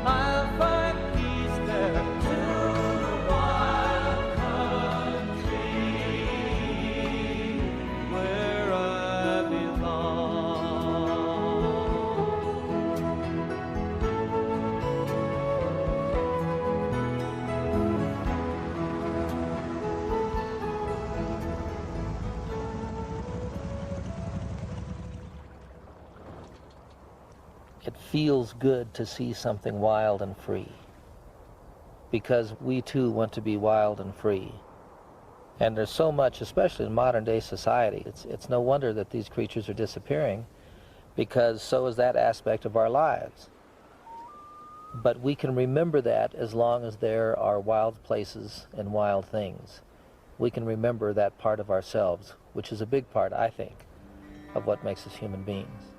Speaker 1: I'll find peace there to the wild country where I belong.
Speaker 17: It feels good to see something wild and free, because we too want to be wild and free. And there's so much, especially in modern day society, it's no wonder that these creatures are disappearing, because so is that aspect of our lives. But we can remember that as long as there are wild places and wild things. We can remember that part of ourselves, which is a big part, I think, of what makes us human beings.